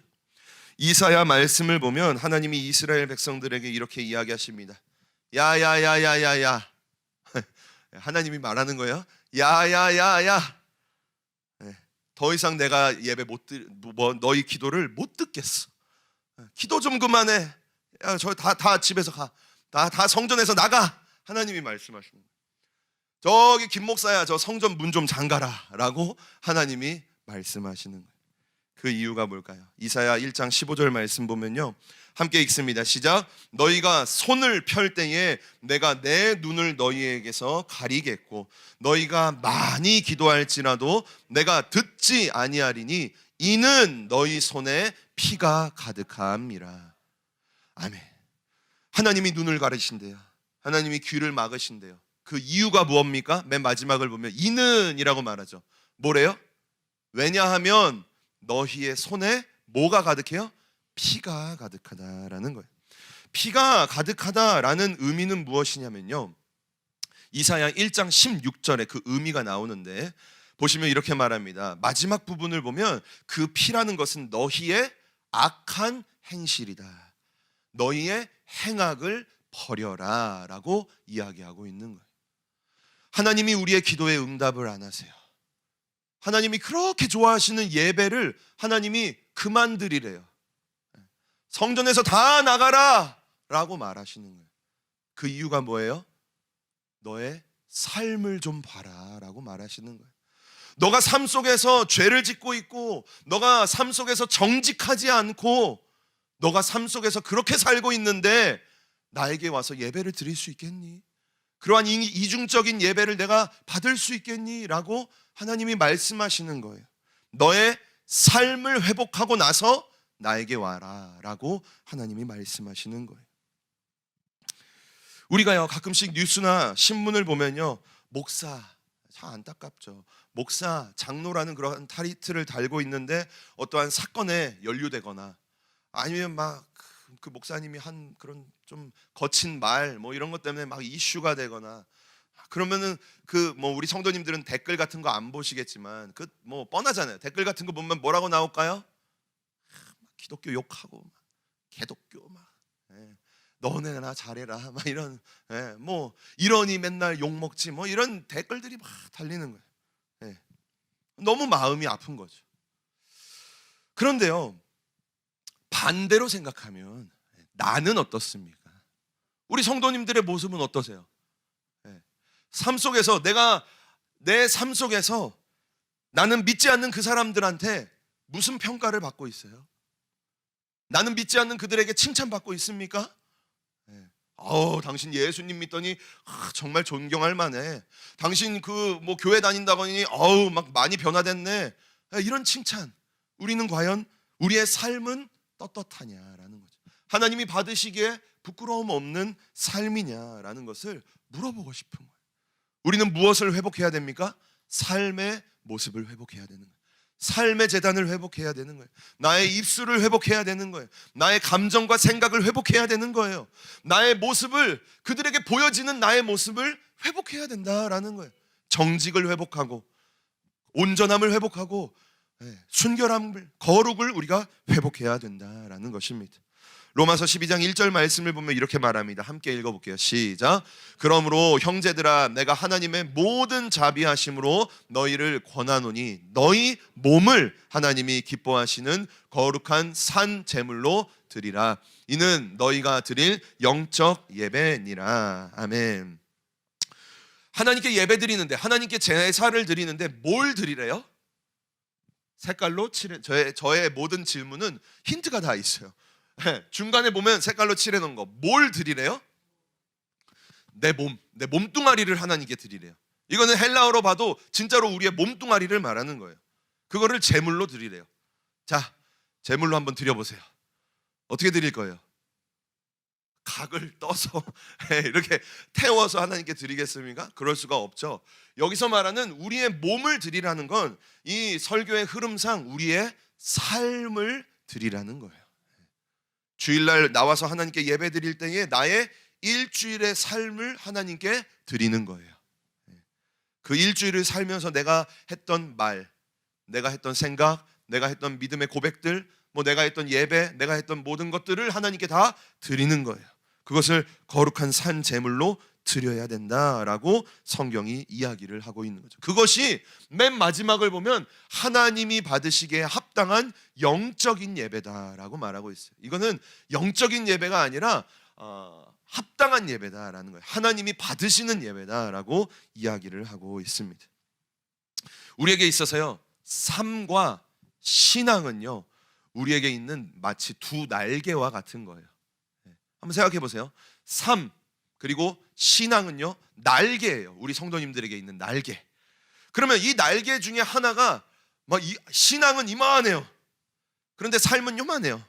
이사야 말씀을 보면 하나님이 이스라엘 백성들에게 이렇게 이야기하십니다. 야야야야야야. 하나님이 말하는 거예요. 야야야야. 더 이상 내가 예배 너희 기도를 못 듣겠어. 기도 좀 그만해. 야, 저 다 집에서 가. 다 성전에서 나가. 하나님이 말씀하십니다. 저기 김 목사야, 저 성전 문 좀 잠가라 라고 하나님이 말씀하시는 거예요. 그 이유가 뭘까요? 이사야 1장 15절 말씀 보면요, 함께 읽습니다. 시작. 너희가 손을 펼 때에 내가 내 눈을 너희에게서 가리겠고 너희가 많이 기도할지라도 내가 듣지 아니하리니 이는 너희 손에 피가 가득함이라. 아멘. 하나님이 눈을 가리신대요. 하나님이 귀를 막으신대요. 그 이유가 무엇입니까? 맨 마지막을 보면 이는이라고 말하죠. 뭐래요? 왜냐하면 너희의 손에 뭐가 가득해요? 피가 가득하다라는 거예요. 피가 가득하다라는 의미는 무엇이냐면요, 이사야 1장 16절에 그 의미가 나오는데 보시면 이렇게 말합니다. 마지막 부분을 보면 그 피라는 것은 너희의 악한 행실이다. 너희의 행악을 버려라 라고 이야기하고 있는 거예요. 하나님이 우리의 기도에 응답을 안 하세요. 하나님이 그렇게 좋아하시는 예배를 하나님이 그만 드리래요. 성전에서 다 나가라 라고 말하시는 거예요. 그 이유가 뭐예요? 너의 삶을 좀 봐라 라고 말하시는 거예요. 너가 삶 속에서 죄를 짓고 있고 너가 삶 속에서 정직하지 않고 너가 삶 속에서 그렇게 살고 있는데 나에게 와서 예배를 드릴 수 있겠니? 그러한 이중적인 예배를 내가 받을 수 있겠니? 라고 하나님이 말씀하시는 거예요. 너의 삶을 회복하고 나서 나에게 와라 라고 하나님이 말씀하시는 거예요. 우리가요 가끔씩 뉴스나 신문을 보면요, 목사, 참 안타깝죠. 목사, 장로라는 그런 타이틀을 달고 있는데 어떠한 사건에 연루되거나 아니면 막 그 목사님이 한 그런 좀 거친 말 뭐 이런 것 때문에 막 이슈가 되거나 그러면은 그 뭐 우리 성도님들은 댓글 같은 거 안 보시겠지만 그 뭐 뻔하잖아요. 댓글 같은 거 보면 뭐라고 나올까요? 기독교 욕하고 막, 개독교 막, 너네나 잘해라 막 이런, 뭐 이러니 맨날 욕 먹지 뭐 이런 댓글들이 막 달리는 거예요. 너무 마음이 아픈 거죠. 그런데요, 반대로 생각하면 나는 어떻습니까? 우리 성도님들의 모습은 어떠세요? 삶 속에서 내가 내 삶 속에서 나는 믿지 않는 그 사람들한테 무슨 평가를 받고 있어요? 나는 믿지 않는 그들에게 칭찬받고 있습니까? 당신 예수님 믿더니 정말 존경할 만해. 당신 그 뭐 교회 다닌다더니 막 많이 변화됐네. 이런 칭찬, 우리는 과연 우리의 삶은 떳떳하냐라는 거죠. 하나님이 받으시기에 부끄러움 없는 삶이냐라는 것을 물어보고 싶은 거예요. 우리는 무엇을 회복해야 됩니까? 삶의 모습을 회복해야 되는 거예요. 삶의 재단을 회복해야 되는 거예요. 나의 입술을 회복해야 되는 거예요. 나의 감정과 생각을 회복해야 되는 거예요. 나의 모습을, 그들에게 보여지는 나의 모습을 회복해야 된다라는 거예요. 정직을 회복하고 온전함을 회복하고 순결함을, 거룩을 우리가 회복해야 된다라는 것입니다. 로마서 12장 1절 말씀을 보면 이렇게 말합니다. 함께 읽어볼게요. 시작. 그러므로 형제들아, 내가 하나님의 모든 자비하심으로 너희를 권하노니 너희 몸을 하나님이 기뻐하시는 거룩한 산 제물로 드리라. 이는 너희가 드릴 영적 예배니라. 아멘. 하나님께 예배 드리는데, 하나님께 제사를 드리는데 뭘 드리래요? 색깔로 칠해. 저의 모든 질문은 힌트가 다 있어요. 중간에 보면 색깔로 칠해놓은 거, 뭘 드리래요? 내 몸뚱아리를 하나님께 드리래요. 이거는 헬라어로 봐도 진짜로 우리의 몸뚱아리를 말하는 거예요. 그거를 제물로 드리래요. 자, 제물로 한번 드려보세요. 어떻게 드릴 거예요? 각을 떠서 이렇게 태워서 하나님께 드리겠습니까? 그럴 수가 없죠. 여기서 말하는 우리의 몸을 드리라는 건 이 설교의 흐름상 우리의 삶을 드리라는 거예요. 주일날 나와서 하나님께 예배 드릴 때에 나의 일주일의 삶을 하나님께 드리는 거예요. 그 일주일을 살면서 내가 했던 말, 내가 했던 생각, 내가 했던 믿음의 고백들, 뭐 내가 했던 예배, 내가 했던 모든 것들을 하나님께 다 드리는 거예요. 그것을 거룩한 산 제물로 드려야 된다라고 성경이 이야기를 하고 있는 거죠. 그것이 맨 마지막을 보면 하나님이 받으시기에 합당한 영적인 예배다라고 말하고 있어요. 이거는 영적인 예배가 아니라 합당한 예배다라는 거예요. 하나님이 받으시는 예배다라고 이야기를 하고 있습니다. 우리에게 있어서요, 삶과 신앙은요, 우리에게 있는 마치 두 날개와 같은 거예요. 한번 생각해 보세요. 삶 그리고 신앙은요, 날개예요. 우리 성도님들에게 있는 날개. 그러면 이 날개 중에 하나가 신앙은 이만해요. 그런데 삶은 요만해요.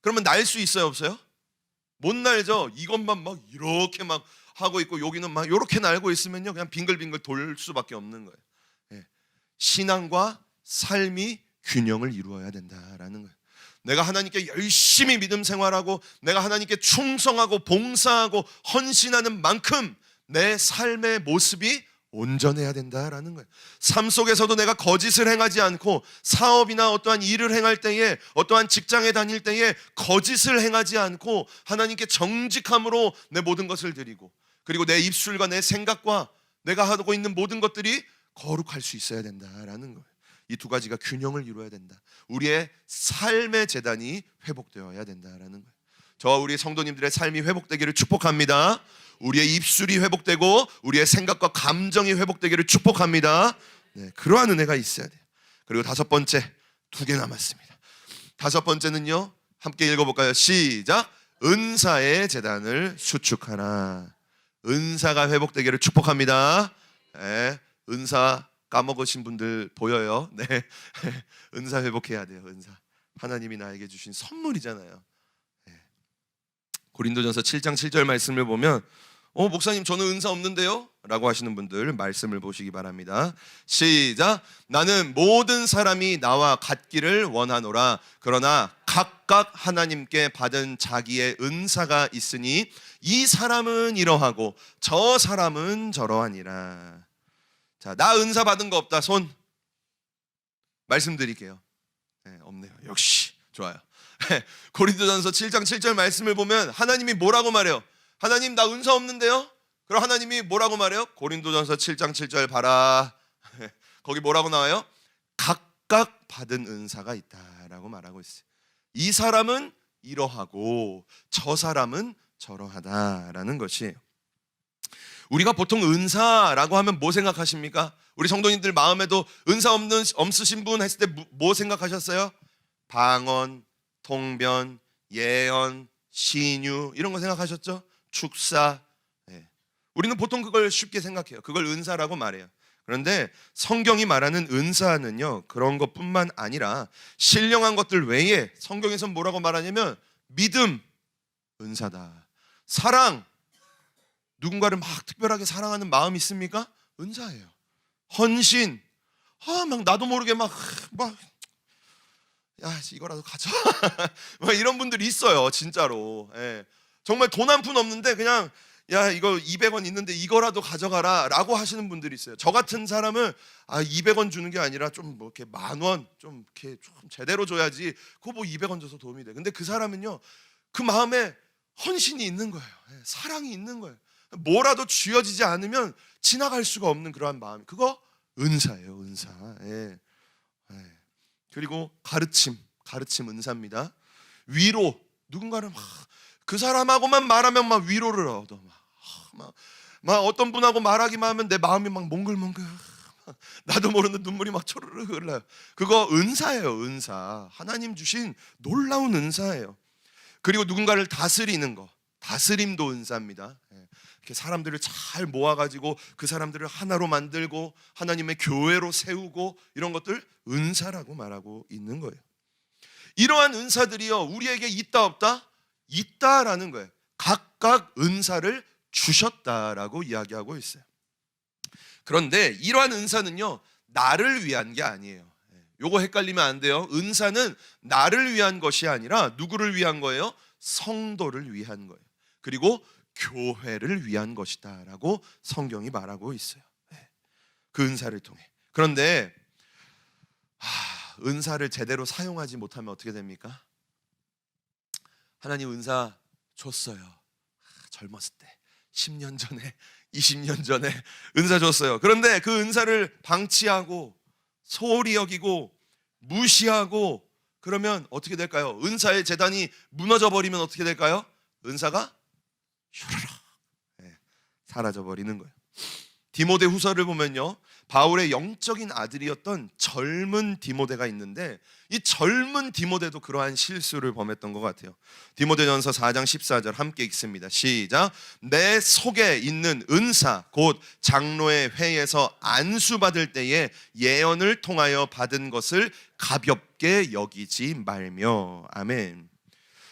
그러면 날 수 있어요, 없어요? 못 날죠. 이것만 막 이렇게 막 하고 있고 여기는 막 이렇게 날고 있으면요, 그냥 빙글빙글 돌 수밖에 없는 거예요. 신앙과 삶이 균형을 이루어야 된다라는 거예요. 내가 하나님께 열심히 믿음 생활하고 내가 하나님께 충성하고 봉사하고 헌신하는 만큼 내 삶의 모습이 온전해야 된다라는 거예요. 삶 속에서도 내가 거짓을 행하지 않고 사업이나 어떠한 일을 행할 때에, 어떠한 직장에 다닐 때에 거짓을 행하지 않고 하나님께 정직함으로 내 모든 것을 드리고, 그리고 내 입술과 내 생각과 내가 하고 있는 모든 것들이 거룩할 수 있어야 된다라는 거예요. 이 두 가지가 균형을 이루어야 된다. 우리의 삶의 재단이 회복되어야 된다라는 거예요. 저와 우리 성도님들의 삶이 회복되기를 축복합니다. 우리의 입술이 회복되고 우리의 생각과 감정이 회복되기를 축복합니다. 그러한 은혜가 있어야 돼요. 그리고 다섯 번째, 2개 남았습니다. 다섯 번째는요, 함께 읽어볼까요? 시작. 은사의 재단을 수축하라. 은사가 회복되기를 축복합니다. 은사 까먹으신 분들 보여요. 네, 은사 회복해야 돼요. 은사, 하나님이 나에게 주신 선물이잖아요. 고린도전서 7장 7절 말씀을 보면 목사님 저는 은사 없는데요? 라고 하시는 분들 말씀을 보시기 바랍니다. 시작. 나는 모든 사람이 나와 같기를 원하노라. 그러나 각각 하나님께 받은 자기의 은사가 있으니 이 사람은 이러하고 저 사람은 저러하니라. 자, 나 은사 받은 거 없다. 손 말씀드릴게요. 없네요. 역시 좋아요. 고린도전서 7장 7절 말씀을 보면 하나님이 뭐라고 말해요? 하나님 나 은사 없는데요? 그럼 하나님이 뭐라고 말해요? 고린도전서 7장 7절 봐라. 거기 뭐라고 나와요? 각각 받은 은사가 있다라고 말하고 있어요. 이 사람은 이러하고 저 사람은 저러하다라는 것이에요. 우리가 보통 은사라고 하면 뭐 생각하십니까? 우리 성도님들 마음에도 은사 없으신 분 했을 때 뭐 생각하셨어요? 방언, 통변, 예언, 신유 이런 거 생각하셨죠? 축사. 우리는 보통 그걸 쉽게 생각해요. 그걸 은사라고 말해요. 그런데 성경이 말하는 은사는요, 그런 것뿐만 아니라 신령한 것들 외에 성경에서는 뭐라고 말하냐면 믿음, 은사다. 사랑, 누군가를 막 특별하게 사랑하는 마음이 있습니까? 은사예요. 헌신, 막 나도 모르게 막 야, 이거라도 가져. 막 이런 분들이 있어요, 진짜로. 정말 돈 한 푼 없는데 그냥 야, 이거 200원 있는데 이거라도 가져가라 라고 하시는 분들이 있어요. 저 같은 사람은 200원 주는 게 아니라 좀 뭐 이렇게 10,000원 좀 이렇게 좀 제대로 줘야지. 그거 뭐 200원 줘서 도움이 돼. 근데 그 사람은요, 그 마음에 헌신이 있는 거예요. 사랑이 있는 거예요. 뭐라도 쥐어지지 않으면 지나갈 수가 없는 그러한 마음. 그거 은사예요, 은사. 그리고 가르침 은사입니다. 위로, 누군가를 그 사람하고만 말하면 막 위로를 얻어. 막 어떤 분하고 말하기만 하면 내 마음이 막 몽글몽글, 나도 모르는 눈물이 막 초르르 흘러요. 그거 은사예요, 은사. 하나님 주신 놀라운 은사예요. 그리고 누군가를 다스리는 거, 다스림도 은사입니다. 이렇게 사람들을 잘 모아가지고 그 사람들을 하나로 만들고 하나님의 교회로 세우고 이런 것들 은사라고 말하고 있는 거예요. 이러한 은사들이요, 우리에게 있다 없다? 있다라는 거예요. 각각 은사를 주셨다라고 이야기하고 있어요. 그런데 이러한 은사는요, 나를 위한 게 아니에요. 요거 헷갈리면 안 돼요. 은사는 나를 위한 것이 아니라 누구를 위한 거예요? 성도를 위한 거예요. 그리고 교회를 위한 것이다 라고 성경이 말하고 있어요. 그 은사를 통해. 그런데 은사를 제대로 사용하지 못하면 어떻게 됩니까? 하나님 은사 줬어요. 젊었을 때 10년 전에 20년 전에 은사 줬어요. 그런데 그 은사를 방치하고 소홀히 여기고 무시하고 그러면 어떻게 될까요? 은사의 재단이 무너져 버리면 어떻게 될까요? 은사가 슈르륵 사라져 버리는 거예요. 디모데 후서를 보면요, 바울의 영적인 아들이었던 젊은 디모데가 있는데 이 젊은 디모데도 그러한 실수를 범했던 것 같아요. 디모데전서 4장 14절 함께 읽습니다. 시작. 내 속에 있는 은사 곧 장로의 회에서 안수받을 때에 예언을 통하여 받은 것을 가볍게 여기지 말며. 아멘.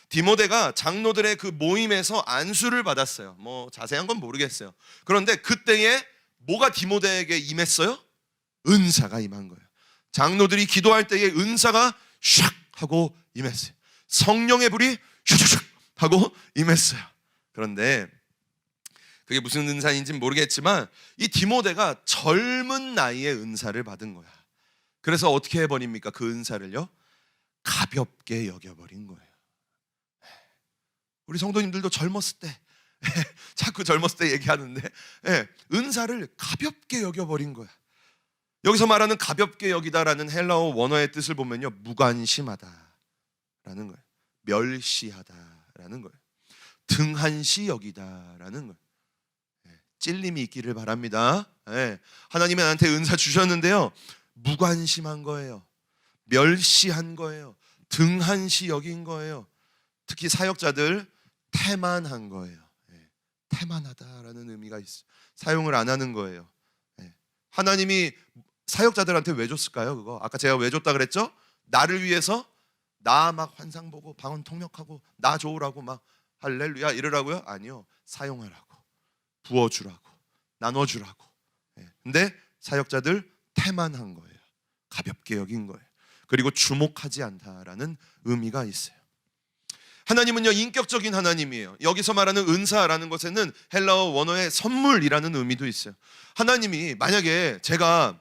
디모데가 장로들의 그 모임에서 안수를 받았어요. 뭐 자세한 건 모르겠어요. 그런데 그때에 뭐가 디모데에게 임했어요? 은사가 임한 거예요. 장로들이 기도할 때에 은사가 샥 하고 임했어요. 성령의 불이 슉슉 하고 임했어요. 그런데 그게 무슨 은사인지는 모르겠지만 이 디모데가 젊은 나이에 은사를 받은 거야. 그래서 어떻게 해버립니까? 그 은사를요, 가볍게 여겨버린 거예요. 우리 성도님들도 젊었을 때 자꾸 젊었을 때 얘기하는데 은사를 가볍게 여겨버린 거야. 여기서 말하는 가볍게 여기다라는 헬라어 원어의 뜻을 보면요, 무관심하다라는 거예요. 멸시하다라는 거예요. 등한시 여기다라는 거예요. 찔림이 있기를 바랍니다. 하나님이 나한테 은사 주셨는데요, 무관심한 거예요. 멸시한 거예요. 등한시 여긴 거예요. 특히 사역자들 태만한 거예요. 태만하다라는 의미가 있어요. 사용을 안 하는 거예요. 하나님이 사역자들한테 왜 줬을까요? 그거 아까 제가 왜 줬다 그랬죠? 나를 위해서 나 막 환상 보고 방언 통역하고 나 좋으라고 막 할렐루야 이러라고요? 아니요, 사용하라고, 부어주라고, 나눠주라고. 근데 사역자들 태만한 거예요. 가볍게 여긴 거예요. 그리고 주목하지 않다라는 의미가 있어요. 하나님은요, 인격적인 하나님이에요. 여기서 말하는 은사라는 것에는 헬라어 원어의 선물이라는 의미도 있어요. 하나님이 만약에 제가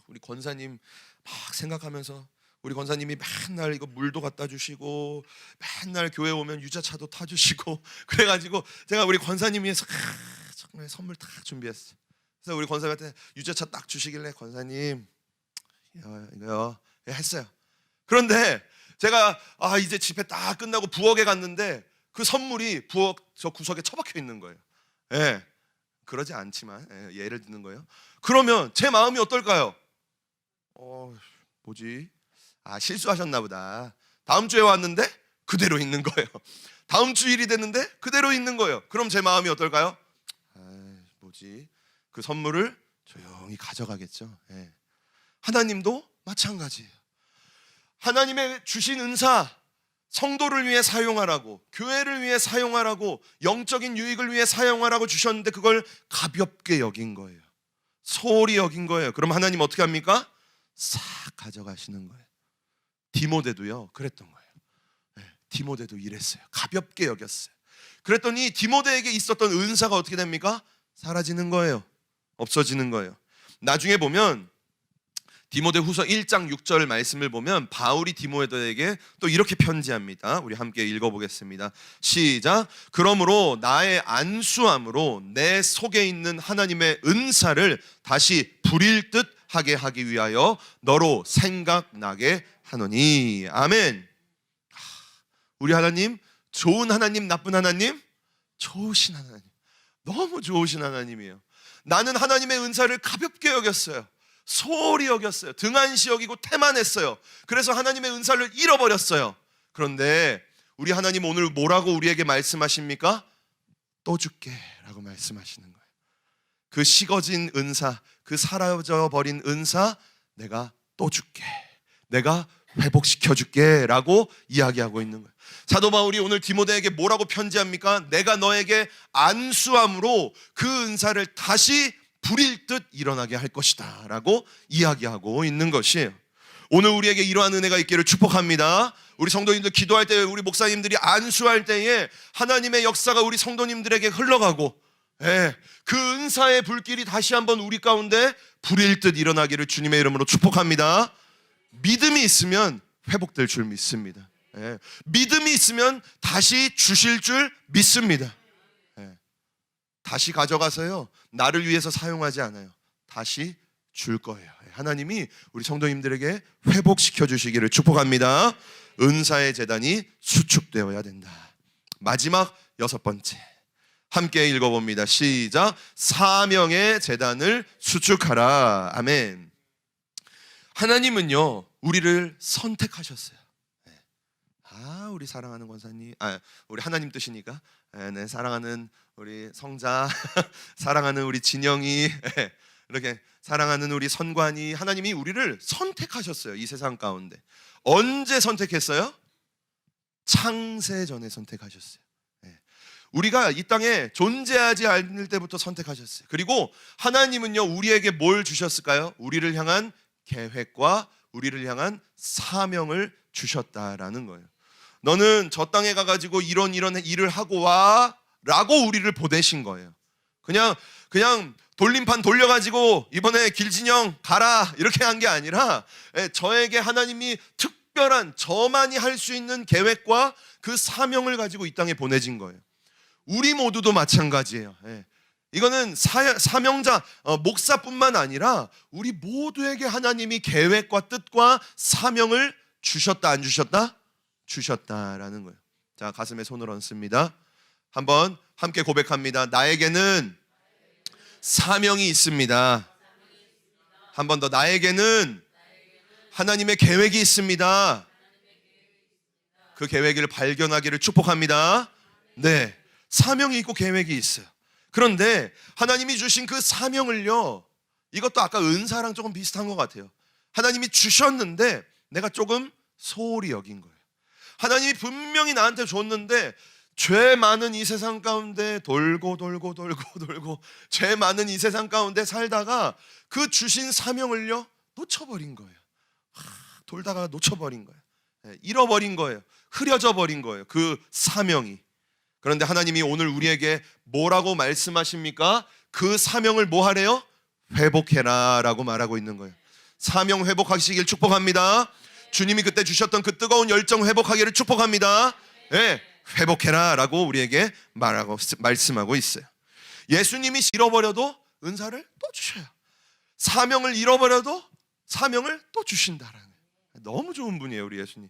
우리 권사님 막 생각하면서 우리 권사님이 맨날 이거 물도 갖다 주시고 맨날 교회 오면 유자차도 타주시고 그래가지고 제가 우리 권사님 위해서 정말 선물 다 준비했어요. 그래서 우리 권사님한테 유자차 딱 주시길래 권사님 이거요 했어요. 그런데 제가 이제 집회 딱 끝나고 부엌에 갔는데 그 선물이 부엌 저 구석에 처박혀 있는 거예요. 그러지 않지만 예를 드는 거예요. 그러면 제 마음이 어떨까요? 뭐지? 실수하셨나 보다. 다음 주에 왔는데 그대로 있는 거예요. 다음 주일이 됐는데 그대로 있는 거예요. 그럼 제 마음이 어떨까요? 뭐지? 그 선물을 조용히 가져가겠죠. 하나님도 마찬가지예요. 하나님의 주신 은사, 성도를 위해 사용하라고, 교회를 위해 사용하라고, 영적인 유익을 위해 사용하라고 주셨는데 그걸 가볍게 여긴 거예요. 소홀히 여긴 거예요. 그럼 하나님 어떻게 합니까? 싹 가져가시는 거예요. 디모데도요 그랬던 거예요. 디모데도 이랬어요. 가볍게 여겼어요. 그랬더니 디모데에게 있었던 은사가 어떻게 됩니까? 사라지는 거예요. 없어지는 거예요. 나중에 보면 디모데후서 1장 6절 말씀을 보면 바울이 디모데에게 또 이렇게 편지합니다. 우리 함께 읽어보겠습니다. 시작. 그러므로 나의 안수함으로 내 속에 있는 하나님의 은사를 다시 부릴 듯 하게 하기 위하여 너로 생각나게 하노니. 아멘. 우리 하나님 좋은 하나님, 나쁜 하나님? 좋으신 하나님, 너무 좋으신 하나님이에요. 나는 하나님의 은사를 가볍게 여겼어요. 소홀히 여겼어요. 등한시 여기고 태만했어요. 그래서 하나님의 은사를 잃어버렸어요. 그런데 우리 하나님 오늘 뭐라고 우리에게 말씀하십니까? 또 줄게 라고 말씀하시는 거예요. 그 식어진 은사, 그 사라져버린 은사 내가 또 줄게, 내가 회복시켜줄게 라고 이야기하고 있는 거예요. 사도 바울이 오늘 디모데에게 뭐라고 편지합니까? 내가 너에게 안수함으로 그 은사를 다시 부릴 듯 일어나게 할 것이다 라고 이야기하고 있는 것이에요. 오늘 우리에게 이러한 은혜가 있기를 축복합니다. 우리 성도님들 기도할 때, 우리 목사님들이 안수할 때에 하나님의 역사가 우리 성도님들에게 흘러가고 그 은사의 불길이 다시 한번 우리 가운데 불일 듯 일어나기를 주님의 이름으로 축복합니다. 믿음이 있으면 회복될 줄 믿습니다. 믿음이 있으면 다시 주실 줄 믿습니다. 다시 가져가서요, 나를 위해서 사용하지 않아요. 다시 줄 거예요. 하나님이 우리 성도님들에게 회복시켜 주시기를 축복합니다. 은사의 재단이 수축되어야 된다. 마지막 6번째, 함께 읽어봅니다. 시작. 사명의 제단을 수축하라. 아멘. 하나님은요 우리를 선택하셨어요. 우리 사랑하는 권사님, 우리 하나님 뜻이니까, 네, 사랑하는 우리 성자, 사랑하는 우리 진영이, 이렇게 사랑하는 우리 선관이, 하나님이 우리를 선택하셨어요. 이 세상 가운데. 언제 선택했어요? 창세 전에 선택하셨어요. 우리가 이 땅에 존재하지 않을 때부터 선택하셨어요. 그리고 하나님은요 우리에게 뭘 주셨을까요? 우리를 향한 계획과 우리를 향한 사명을 주셨다라는 거예요. 너는 저 땅에 가가지고 이런 일을 하고 와 라고 우리를 보내신 거예요. 그냥 돌림판 돌려가지고 이번에 길진영 가라 이렇게 한 게 아니라, 저에게 하나님이 특별한 저만이 할 수 있는 계획과 그 사명을 가지고 이 땅에 보내진 거예요. 우리 모두도 마찬가지예요. 이거는 사명자, 목사뿐만 아니라 우리 모두에게 하나님이 계획과 뜻과 사명을 주셨다, 안 주셨다? 주셨다라는 거예요. 자, 가슴에 손을 얹습니다. 한번 함께 고백합니다. 나에게는 사명이 있습니다. 한 번 더, 나에게는 하나님의 계획이 있습니다. 그 계획을 발견하기를 축복합니다. 네, 사명이 있고 계획이 있어요. 그런데 하나님이 주신 그 사명을요, 이것도 아까 은사랑 조금 비슷한 것 같아요. 하나님이 주셨는데 내가 조금 소홀히 여긴 거예요. 하나님이 분명히 나한테 줬는데 죄 많은 이 세상 가운데 돌고 죄 많은 이 세상 가운데 살다가 그 주신 사명을요 놓쳐버린 거예요. 돌다가 놓쳐버린 거예요. 잃어버린 거예요. 흐려져 버린 거예요. 그 사명이. 그런데 하나님이 오늘 우리에게 뭐라고 말씀하십니까? 그 사명을 뭐 하래요? 회복해라 라고 말하고 있는 거예요. 사명 회복하시길 축복합니다. 주님이 그때 주셨던 그 뜨거운 열정 회복하기를 축복합니다. 네, 회복해라 라고 우리에게 말씀하고 있어요. 예수님이 잃어버려도 은사를 또 주셔요. 사명을 잃어버려도 사명을 또 주신다라는 거예요. 너무 좋은 분이에요, 우리 예수님.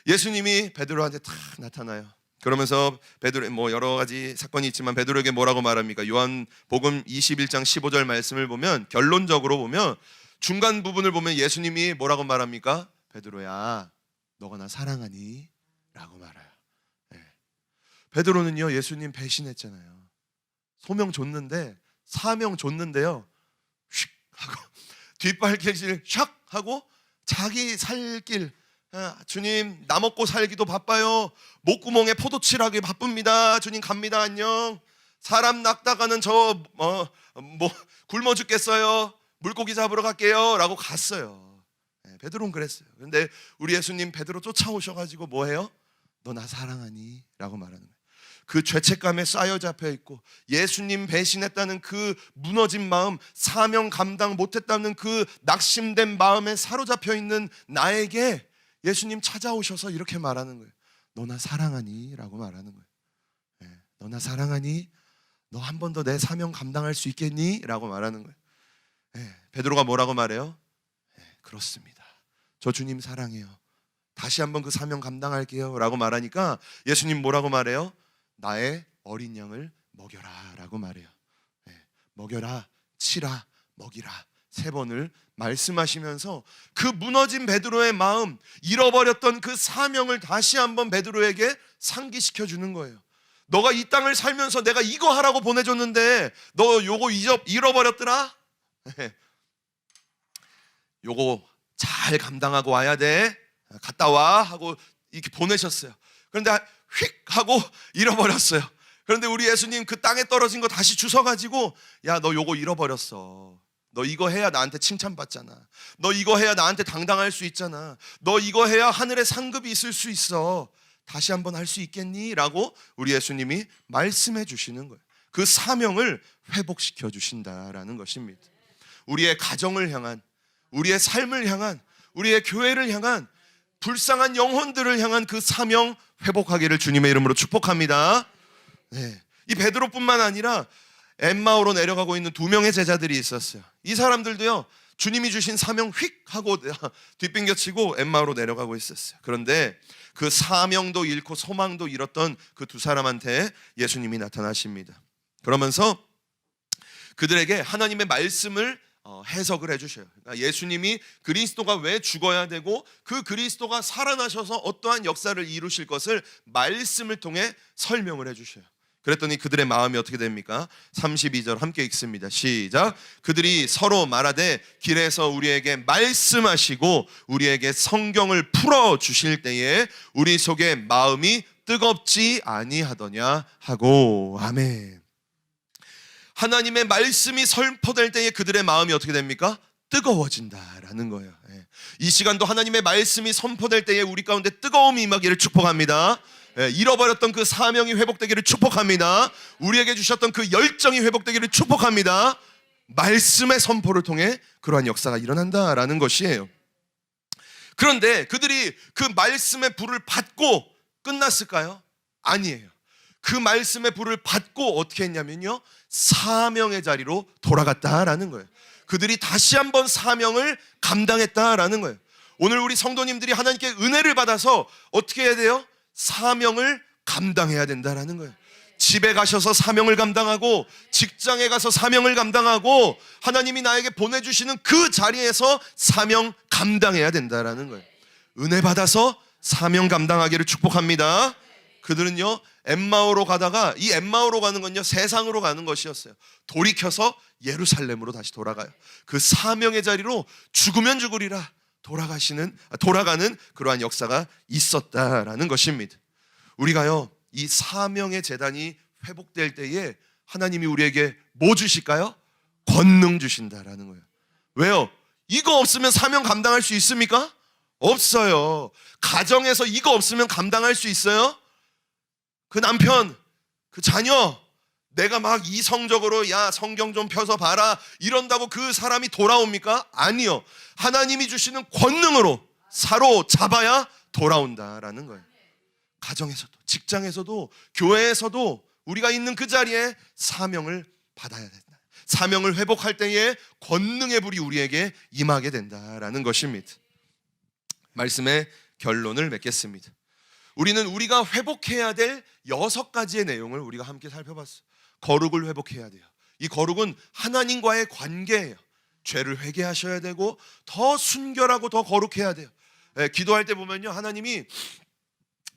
예수님이 베드로한테 탁 나타나요. 그러면서 베드로, 여러 가지 사건이 있지만 베드로에게 뭐라고 말합니까? 요한복음 21장 15절 말씀을 보면, 결론적으로 보면, 중간 부분을 보면 예수님이 뭐라고 말합니까? 베드로야, 너가 나 사랑하니? 라고 말해요. 베드로는요 예수님 배신했잖아요. 소명 줬는데, 사명 줬는데요, 휙 하고 뒷발길질 샥 하고 자기 살 길, 주님 나 먹고 살기도 바빠요. 목구멍에 포도칠하기 바쁩니다. 주님 갑니다. 안녕. 사람 낚다가는 저 굶어 죽겠어요. 물고기 잡으러 갈게요 라고 갔어요. 베드로는 그랬어요. 그런데 우리 예수님 베드로 쫓아오셔가지고 뭐해요? 너 나 사랑하니? 라고 말하는 거예요. 그 죄책감에 쌓여 잡혀 있고 예수님 배신했다는 그 무너진 마음, 사명 감당 못했다는 그 낙심된 마음에 사로잡혀 있는 나에게 예수님 찾아오셔서 이렇게 말하는 거예요. 너 나 사랑하니? 라고 말하는 거예요. 너 나 사랑하니? 너 한 번 더 내 사명 감당할 수 있겠니? 라고 말하는 거예요. 베드로가 뭐라고 말해요? 그렇습니다. 저 주님 사랑해요. 다시 한번 그 사명 감당할게요 라고 말하니까 예수님 뭐라고 말해요? 나의 어린 양을 먹여라 라고 말해요. 먹여라, 치라, 먹이라 3번을 말씀하시면서 그 무너진 베드로의 마음, 잃어버렸던 그 사명을 다시 한번 베드로에게 상기시켜 주는 거예요. 너가 이 땅을 살면서 내가 이거 하라고 보내줬는데 너 요거 잃어버렸더라? 요거 잘 감당하고 와야 돼. 갔다 와 하고 이렇게 보내셨어요. 그런데 휙 하고 잃어버렸어요. 그런데 우리 예수님 그 땅에 떨어진 거 다시 주워가지고, 야, 너 요거 잃어버렸어. 너 이거 해야 나한테 칭찬받잖아. 너 이거 해야 나한테 당당할 수 있잖아. 너 이거 해야 하늘에 상급이 있을 수 있어. 다시 한번 할 수 있겠니? 라고 우리 예수님이 말씀해 주시는 거예요. 그 사명을 회복시켜 주신다라는 것입니다. 우리의 가정을 향한, 우리의 삶을 향한, 우리의 교회를 향한, 불쌍한 영혼들을 향한 그 사명 회복하기를 주님의 이름으로 축복합니다. 이 베드로뿐만 아니라 엠마오로 내려가고 있는 2명의 제자들이 있었어요. 이 사람들도요 주님이 주신 사명 휙 하고 뒷빙겨치고 엠마오로 내려가고 있었어요. 그런데 그 사명도 잃고 소망도 잃었던 그 2 사람한테 예수님이 나타나십니다. 그러면서 그들에게 하나님의 말씀을 해석을 해주셔요. 그러니까 예수님이 그리스도가 왜 죽어야 되고 그 그리스도가 살아나셔서 어떠한 역사를 이루실 것을 말씀을 통해 설명을 해주셔요. 그랬더니 그들의 마음이 어떻게 됩니까? 32절 함께 읽습니다. 시작. 그들이 서로 말하되 길에서 우리에게 말씀하시고 우리에게 성경을 풀어주실 때에 우리 속에 마음이 뜨겁지 아니하더냐 하고. 아멘. 하나님의 말씀이 선포될 때에 그들의 마음이 어떻게 됩니까? 뜨거워진다라는 거예요. 이 시간도 하나님의 말씀이 선포될 때에 우리 가운데 뜨거움이 임하기를 축복합니다. 잃어버렸던 그 사명이 회복되기를 축복합니다. 우리에게 주셨던 그 열정이 회복되기를 축복합니다. 말씀의 선포를 통해 그러한 역사가 일어난다라는 것이에요. 그런데 그들이 그 말씀의 불을 받고 끝났을까요? 아니에요. 그 말씀의 불을 받고 어떻게 했냐면요, 사명의 자리로 돌아갔다라는 거예요. 그들이 다시 한번 사명을 감당했다라는 거예요. 오늘 우리 성도님들이 하나님께 은혜를 받아서 어떻게 해야 돼요? 사명을 감당해야 된다라는 거예요. 집에 가셔서 사명을 감당하고 직장에 가서 사명을 감당하고 하나님이 나에게 보내주시는 그 자리에서 사명 감당해야 된다라는 거예요. 은혜 받아서 사명 감당하기를 축복합니다. 그들은요 엠마오로 가다가, 이 엠마오로 가는 건요 세상으로 가는 것이었어요. 돌이켜서 예루살렘으로 다시 돌아가요. 그 사명의 자리로 죽으면 죽으리라 돌아가는 그러한 역사가 있었다라는 것입니다. 우리가요 이 사명의 재단이 회복될 때에 하나님이 우리에게 뭐 주실까요? 권능 주신다라는 거예요. 왜요? 이거 없으면 사명 감당할 수 있습니까? 없어요. 가정에서 이거 없으면 감당할 수 있어요? 그 남편, 그 자녀, 내가 막 이성적으로 야 성경 좀 펴서 봐라 이런다고 그 사람이 돌아옵니까? 아니요. 하나님이 주시는 권능으로 사로잡아야 돌아온다라는 거예요. 가정에서도, 직장에서도, 교회에서도 우리가 있는 그 자리에 사명을 받아야 된다. 사명을 회복할 때에 권능의 불이 우리에게 임하게 된다라는 것입니다. 말씀의 결론을 맺겠습니다. 우리는 우리가 회복해야 될 6가지의 내용을 우리가 함께 살펴봤어요. 거룩을 회복해야 돼요. 이 거룩은 하나님과의 관계예요. 죄를 회개하셔야 되고 더 순결하고 더 거룩해야 돼요. 기도할 때 보면요 하나님이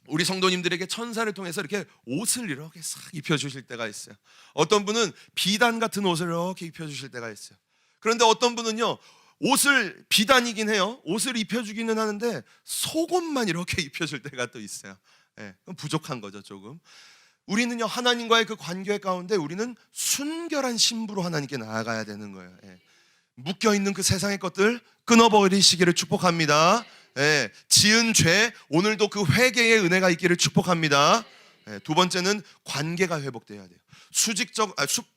우리 성도님들에게 천사를 통해서 이렇게 옷을 이렇게 싹 입혀주실 때가 있어요. 어떤 분은 비단 같은 옷을 이렇게 입혀주실 때가 있어요. 그런데 어떤 분은요 옷을, 비단이긴 해요, 옷을 입혀주기는 하는데 속옷만 이렇게 입혀줄 때가 또 있어요. 부족한 거죠 조금. 우리는요 하나님과의 그 관계 가운데 우리는 순결한 신부로 하나님께 나아가야 되는 거예요. 묶여있는 그 세상의 것들 끊어버리시기를 축복합니다. 지은 죄 오늘도 그 회개의 은혜가 있기를 축복합니다. 두 번째는 관계가 회복돼야 돼요.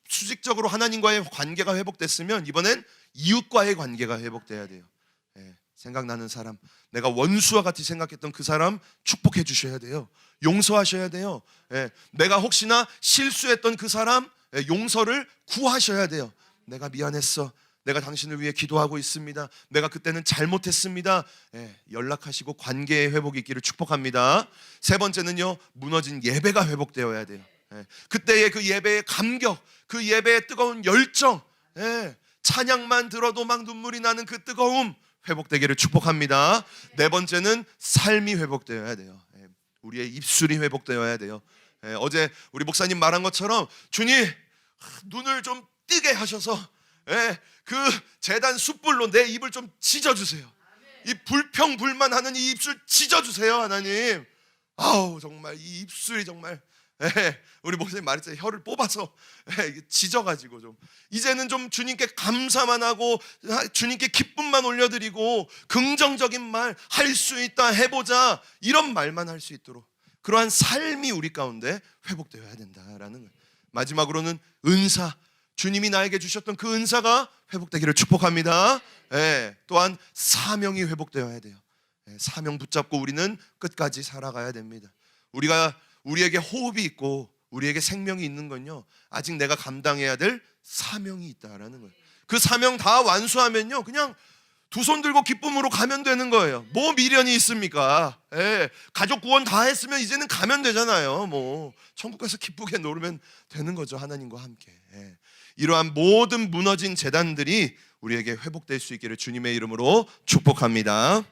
수직적으로 하나님과의 관계가 회복됐으면 이번엔 이웃과의 관계가 회복돼야 돼요. 생각나는 사람, 내가 원수와 같이 생각했던 그 사람 축복해 주셔야 돼요. 용서하셔야 돼요. 내가 혹시나 실수했던 그 사람 용서를 구하셔야 돼요. 내가 미안했어, 내가 당신을 위해 기도하고 있습니다, 내가 그때는 잘못했습니다. 연락하시고 관계의 회복이 있기를 축복합니다. 세 번째는요 무너진 예배가 회복되어야 돼요. 그때의 그 예배의 감격, 그 예배의 뜨거운 열정, 찬양만 들어도 막 눈물이 나는 그 뜨거움 회복되기를 축복합니다. 네 번째는 삶이 회복되어야 돼요. 우리의 입술이 회복되어야 돼요. 어제 우리 목사님 말한 것처럼 주님 눈을 좀 뜨게 하셔서 그 제단 숯불로 내 입을 좀 찢어주세요. 이 불평불만하는 이 입술 찢어주세요 하나님. 아우 정말 이 입술이 정말 우리 목사님 말했잖아요. 혀를 뽑아서 짖어가지고 좀 이제는 좀 주님께 감사만 하고 주님께 기쁨만 올려드리고 긍정적인 말 할 수 있다, 해보자 이런 말만 할 수 있도록 그러한 삶이 우리 가운데 회복되어야 된다라는 거예요. 마지막으로는 은사, 주님이 나에게 주셨던 그 은사가 회복되기를 축복합니다. 또한 사명이 회복되어야 돼요. 사명 붙잡고 우리는 끝까지 살아가야 됩니다. 우리에게 호흡이 있고 우리에게 생명이 있는 건요 아직 내가 감당해야 될 사명이 있다라는 거예요. 그 사명 다 완수하면요 그냥 두 손 들고 기쁨으로 가면 되는 거예요. 뭐 미련이 있습니까? 예, 가족 구원 다 했으면 이제는 가면 되잖아요. 뭐 천국 가서 기쁘게 놀면 되는 거죠. 하나님과 함께. 예. 이러한 모든 무너진 재단들이 우리에게 회복될 수 있기를 주님의 이름으로 축복합니다.